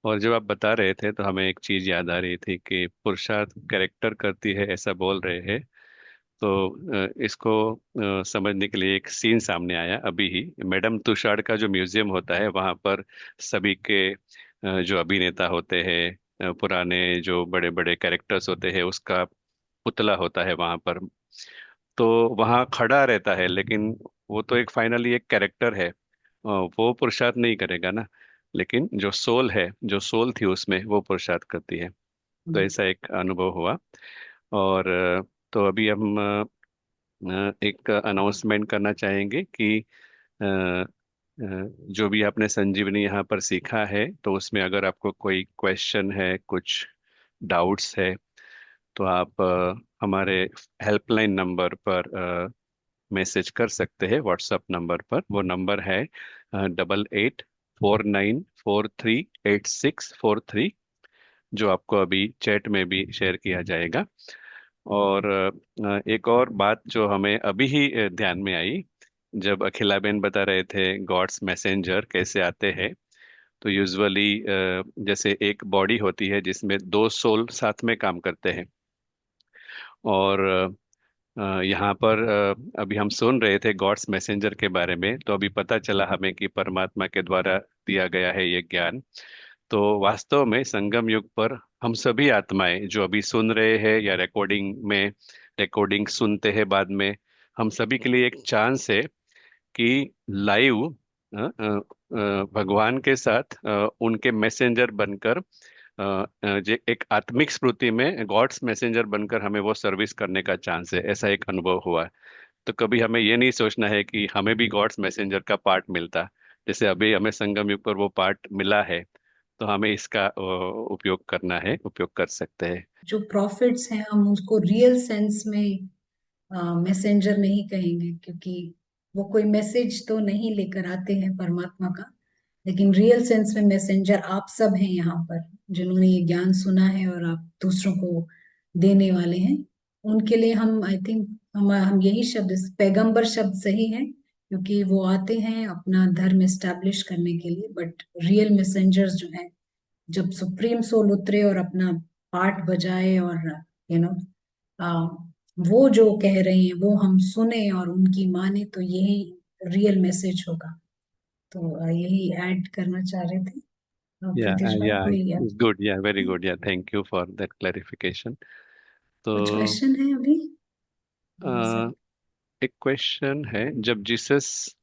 और जब आप बता रहे थे तो हमें एक चीज याद आ रही थी कि पुरुषार्थ कैरेक्टर करती है ऐसा बोल रहे हैं। तो इसको समझने के लिए एक सीन सामने आया अभी ही। मैडम तुषार का जो म्यूजियम होता है वहां पर सभी के जो अभिनेता होते हैं, पुराने जो बड़े बड़े कैरेक्टर्स होते हैं, उसका पुतला होता है वहां पर। तो वहां खड़ा रहता है, लेकिन वो तो एक फाइनली एक कैरेक्टर है, वो पुरुषार्थ नहीं करेगा ना। लेकिन जो सोल है, जो सोल थी उसमें, वो पुरुषार्थ करती है। तो ऐसा एक अनुभव हुआ। और तो अभी हम एक अनाउंसमेंट करना चाहेंगे कि जो भी आपने संजीवनी यहाँ पर सीखा है, तो उसमें अगर आपको कोई क्वेश्चन है, कुछ डाउट्स है, तो आप हमारे हेल्पलाइन नंबर पर मैसेज कर सकते हैं, व्हाट्सएप नंबर पर। वो नंबर है 8849438643, जो आपको अभी चैट में भी शेयर किया जाएगा। और एक और बात जो हमें अभी ही ध्यान में आई जब अखिलाबेन बता रहे थे गॉड्स मैसेंजर कैसे आते हैं, तो यूजुअली जैसे एक बॉडी होती है जिसमें दो सोल साथ में काम करते हैं। और यहाँ पर अभी हम सुन रहे थे गॉड्स मैसेंजर के बारे में, तो अभी पता चला हमें कि परमात्मा के द्वारा दिया गया है ये ज्ञान। तो वास्तव में संगम युग पर हम सभी आत्माएं जो अभी सुन रहे हैं या रिकॉर्डिंग सुनते हैं बाद में, हम सभी के लिए एक चांस है कि लाइव भगवान के साथ उनके मैसेंजर बनकर जो एक आत्मिक स्मृति में गॉड्स मैसेंजर बनकर हमें वो सर्विस करने का चांस है, ऐसा एक अनुभव हुआ है। तो कभी हमें ये नहीं सोचना है कि हमें भी गॉड्स मैसेंजर का पार्ट मिलता, जैसे अभी हमें संगम युग पर वो पार्ट मिला है, तो हमें इसका उपयोग करना है, उपयोग कर सकते हैं। जो प्रॉफिट्स हैं हम उसको रियल सेंस में मैसेंजर नहीं कहेंगे, क्योंकि वो कोई मैसेज तो नहीं लेकर आते हैं परमात्मा का, लेकिन रियल सेंस में मैसेंजर आप सब हैं यहाँ पर, जिन्होंने ये ज्ञान सुना है और आप दूसरों को देने वाले हैं। उनके लिए हम आई थिंक हम यही शब्द, पैगंबर शब्द सही है, क्योंकि वो आते हैं अपना धर्म एस्टैब्लिश करने के लिए, बट रियल मैसेंजर्स जो है, जब सुप्रीम सोल उतरे और अपना पार्ट बजाए और यू नो वो जो कह रहे हैं वो हम सुने और उनकी माने, तो यही रियल मैसेज होगा। तो यही ऐड करना चाह रहे थे। या प्रीतिश भाई या कोई गुड, या वेरी गुड, या thank you for that clarification. तो कुछ क्वेश्चन है अभी? अ, एक क्वेश्चन है, जब जीसस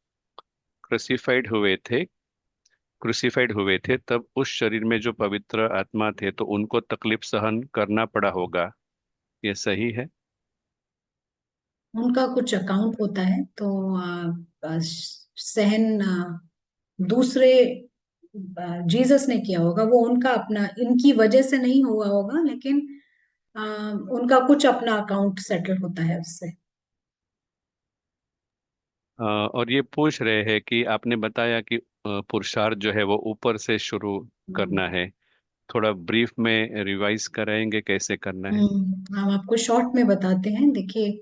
क्रूसिफाइड हुए थे क्रूसिफाइड हुए थे तब उस शरीर में जो पवित्र आत्मा थे, तो उनको तकलीफ सहन करना पड़ा होगा, ये सही है? उनका कुछ अकाउंट होता है, तो सहन दूसरे जीसस ने किया होगा, वो उनका अपना, इनकी वजह से नहीं हुआ होगा, लेकिन उनका कुछ अपना अकाउंट सेटल होता है उससे। और ये पूछ रहे हैं कि आपने बताया कि पुरुषार्थ जो है वो ऊपर से शुरू करना है, थोड़ा ब्रीफ में रिवाइज कराएंगे कैसे करना है? हम आपको शॉर्ट में बताते हैं, देखिए।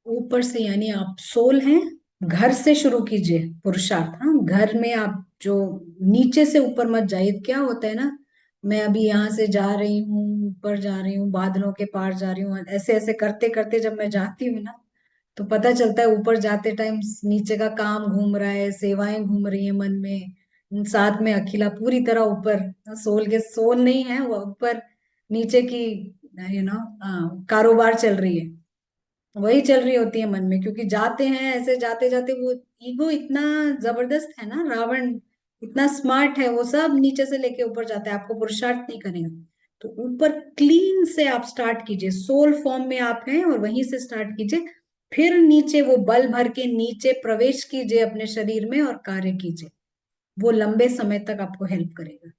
ऊपर से यानी आप सोल हैं, घर से शुरू कीजिए पुरुषार्थ। हाँ, घर में आप जो नीचे से ऊपर मत जाइए। क्या होता है ना, मैं अभी यहाँ से जा रही हूँ, ऊपर जा रही हूँ, बादलों के पार जा रही हूँ, ऐसे ऐसे करते करते जब मैं जाती हूँ ना, तो पता चलता है ऊपर जाते टाइम नीचे का काम घूम रहा है, सेवाएं घूम रही है मन में, साथ में अखिला पूरी तरह ऊपर, सोल नहीं है वो, ऊपर नीचे की कारोबार चल रही है, वही चल रही होती है मन में, क्योंकि जाते हैं ऐसे, जाते जाते वो ईगो इतना जबरदस्त है ना, रावण इतना स्मार्ट है, वो सब नीचे से लेके ऊपर जाता है, आपको पुरुषार्थ नहीं करेगा। तो ऊपर क्लीन से आप स्टार्ट कीजिए, सोल फॉर्म में आप हैं और वहीं से स्टार्ट कीजिए, फिर नीचे वो बल भर के नीचे प्रवेश कीजिए अपने शरीर में और कार्य कीजिए, वो लंबे समय तक आपको हेल्प करेगा।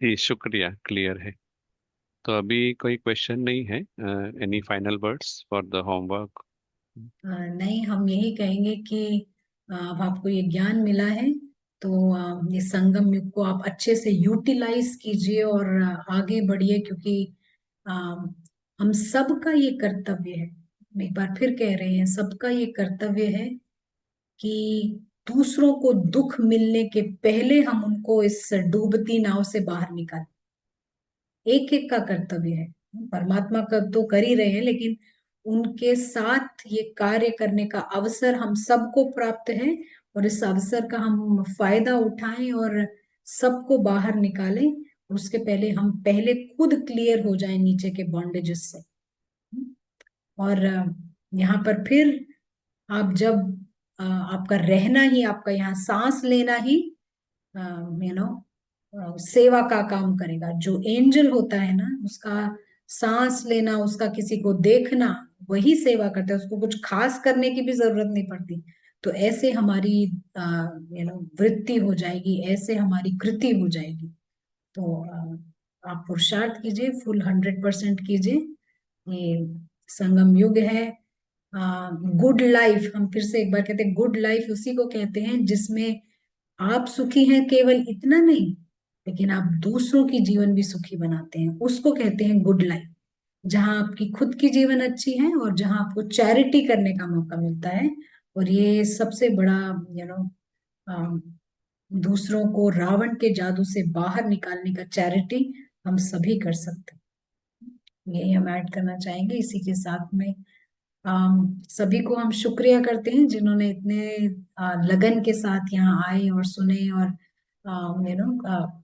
जी शुक्रिया, क्लियर है। तो अभी कोई क्वेश्चन नहीं है। Any final words for the homework? नहीं, हम यही कहेंगे कि अब आपको ये ज्ञान मिला है, तो ये संगम युग को आप अच्छे से यूटिलाइज कीजिए और आगे बढ़िए, क्योंकि अ, हम सबका ये कर्तव्य है, हम एक बार फिर कह रहे हैं, सबका ये कर्तव्य है कि दूसरों को दुख मिलने के पहले हम उनको इस डूबती नाव से बाहर निकालें। एक एक का कर्तव्य है, परमात्मा का तो कर ही रहे हैं, लेकिन उनके साथ ये कार्य करने का अवसर हम सबको प्राप्त है, और इस अवसर का हम फायदा उठाएं और सबको बाहर निकालें। उसके पहले हम पहले खुद क्लियर हो जाएं नीचे के बॉन्डेजेस से। और यहाँ पर फिर आप जब आपका रहना ही, आपका यहाँ सांस लेना ही सेवा का काम करेगा। जो एंजल होता है ना, उसका सांस लेना, उसका किसी को देखना, वही सेवा करता है, उसको कुछ खास करने की भी जरूरत नहीं पड़ती। तो ऐसे हमारी वृत्ति हो जाएगी, ऐसे हमारी कृति हो जाएगी। तो आप पुरुषार्थ कीजिए, फुल 100% कीजिए। ये संगम युग है। गुड लाइफ, हम फिर से एक बार कहते हैं, गुड लाइफ उसी को कहते हैं जिसमें आप सुखी हैं, केवल इतना नहीं, लेकिन आप दूसरों की जीवन भी सुखी बनाते हैं, उसको कहते हैं गुड लाइफ। जहाँ आपकी खुद की जीवन अच्छी है और जहाँ आपको चैरिटी करने का मौका मिलता है। और ये सबसे बड़ा यू नो दूसरों को रावण के जादू से बाहर निकालने का चैरिटी हम सभी कर सकते हैं। यही हम ऐड करना चाहेंगे इसी के साथ में। सभी को हम शुक्रिया करते हैं जिन्होंने इतने लगन के साथ यहाँ आए और सुने, और यू नो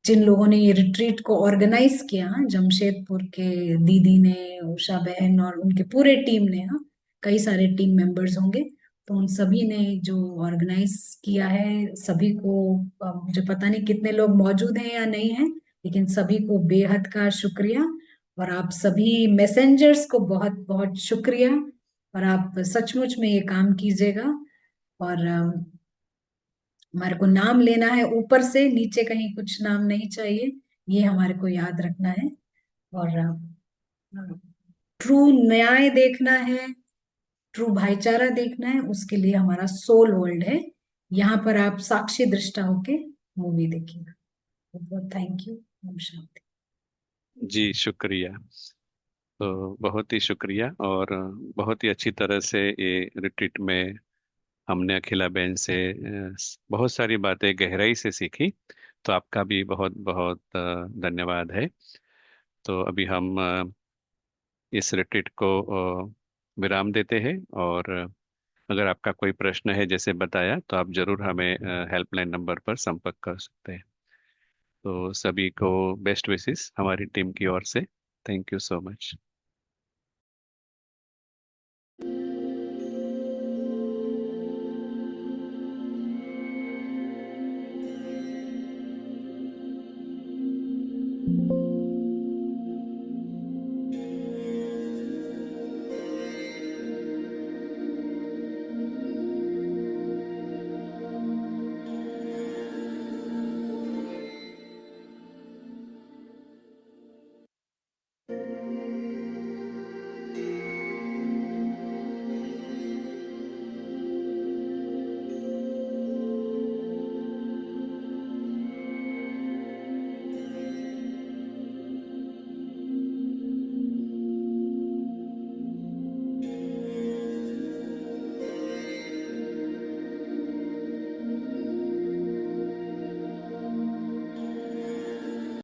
जिन लोगों ने ये रिट्रीट को ऑर्गेनाइज किया, जमशेदपुर के दीदी ने, उषा बहन और उनके पूरे टीम ने, हाँ कई सारे टीम मेंबर्स होंगे, तो उन सभी ने जो ऑर्गेनाइज किया है, सभी को मुझे पता नहीं कितने लोग मौजूद हैं या नहीं हैं, लेकिन सभी को बेहद का शुक्रिया। और आप सभी मैसेंजर्स को बहुत बहुत शुक्रिया, और आप सचमुच में ये काम कीजिएगा। और हमारे को नाम लेना है ऊपर से नीचे, कहीं कुछ नाम नहीं चाहिए, ये हमारे को याद रखना है। और ट्रू न्याय देखना है, ट्रू भाईचारा देखना है, उसके लिए हमारा सोल वर्ल्ड है, यहाँ पर आप साक्षी दृष्टा होके मूवी देखिएगा। बहुत बहुत थैंक यू। ओम शांति। जी शुक्रिया। तो बहुत ही शुक्रिया, और बहुत ही अच्छी तरह से ये रिट्रीट में हमने अखिला बहन से बहुत सारी बातें गहराई से सीखी। तो आपका भी बहुत बहुत धन्यवाद है। तो अभी हम इस रिट्रीट को विराम देते हैं, और अगर आपका कोई प्रश्न है जैसे बताया, तो आप जरूर हमें हेल्पलाइन नंबर पर संपर्क कर सकते हैं। तो सभी को बेस्ट विशेस हमारी टीम की ओर से। Thank you so much.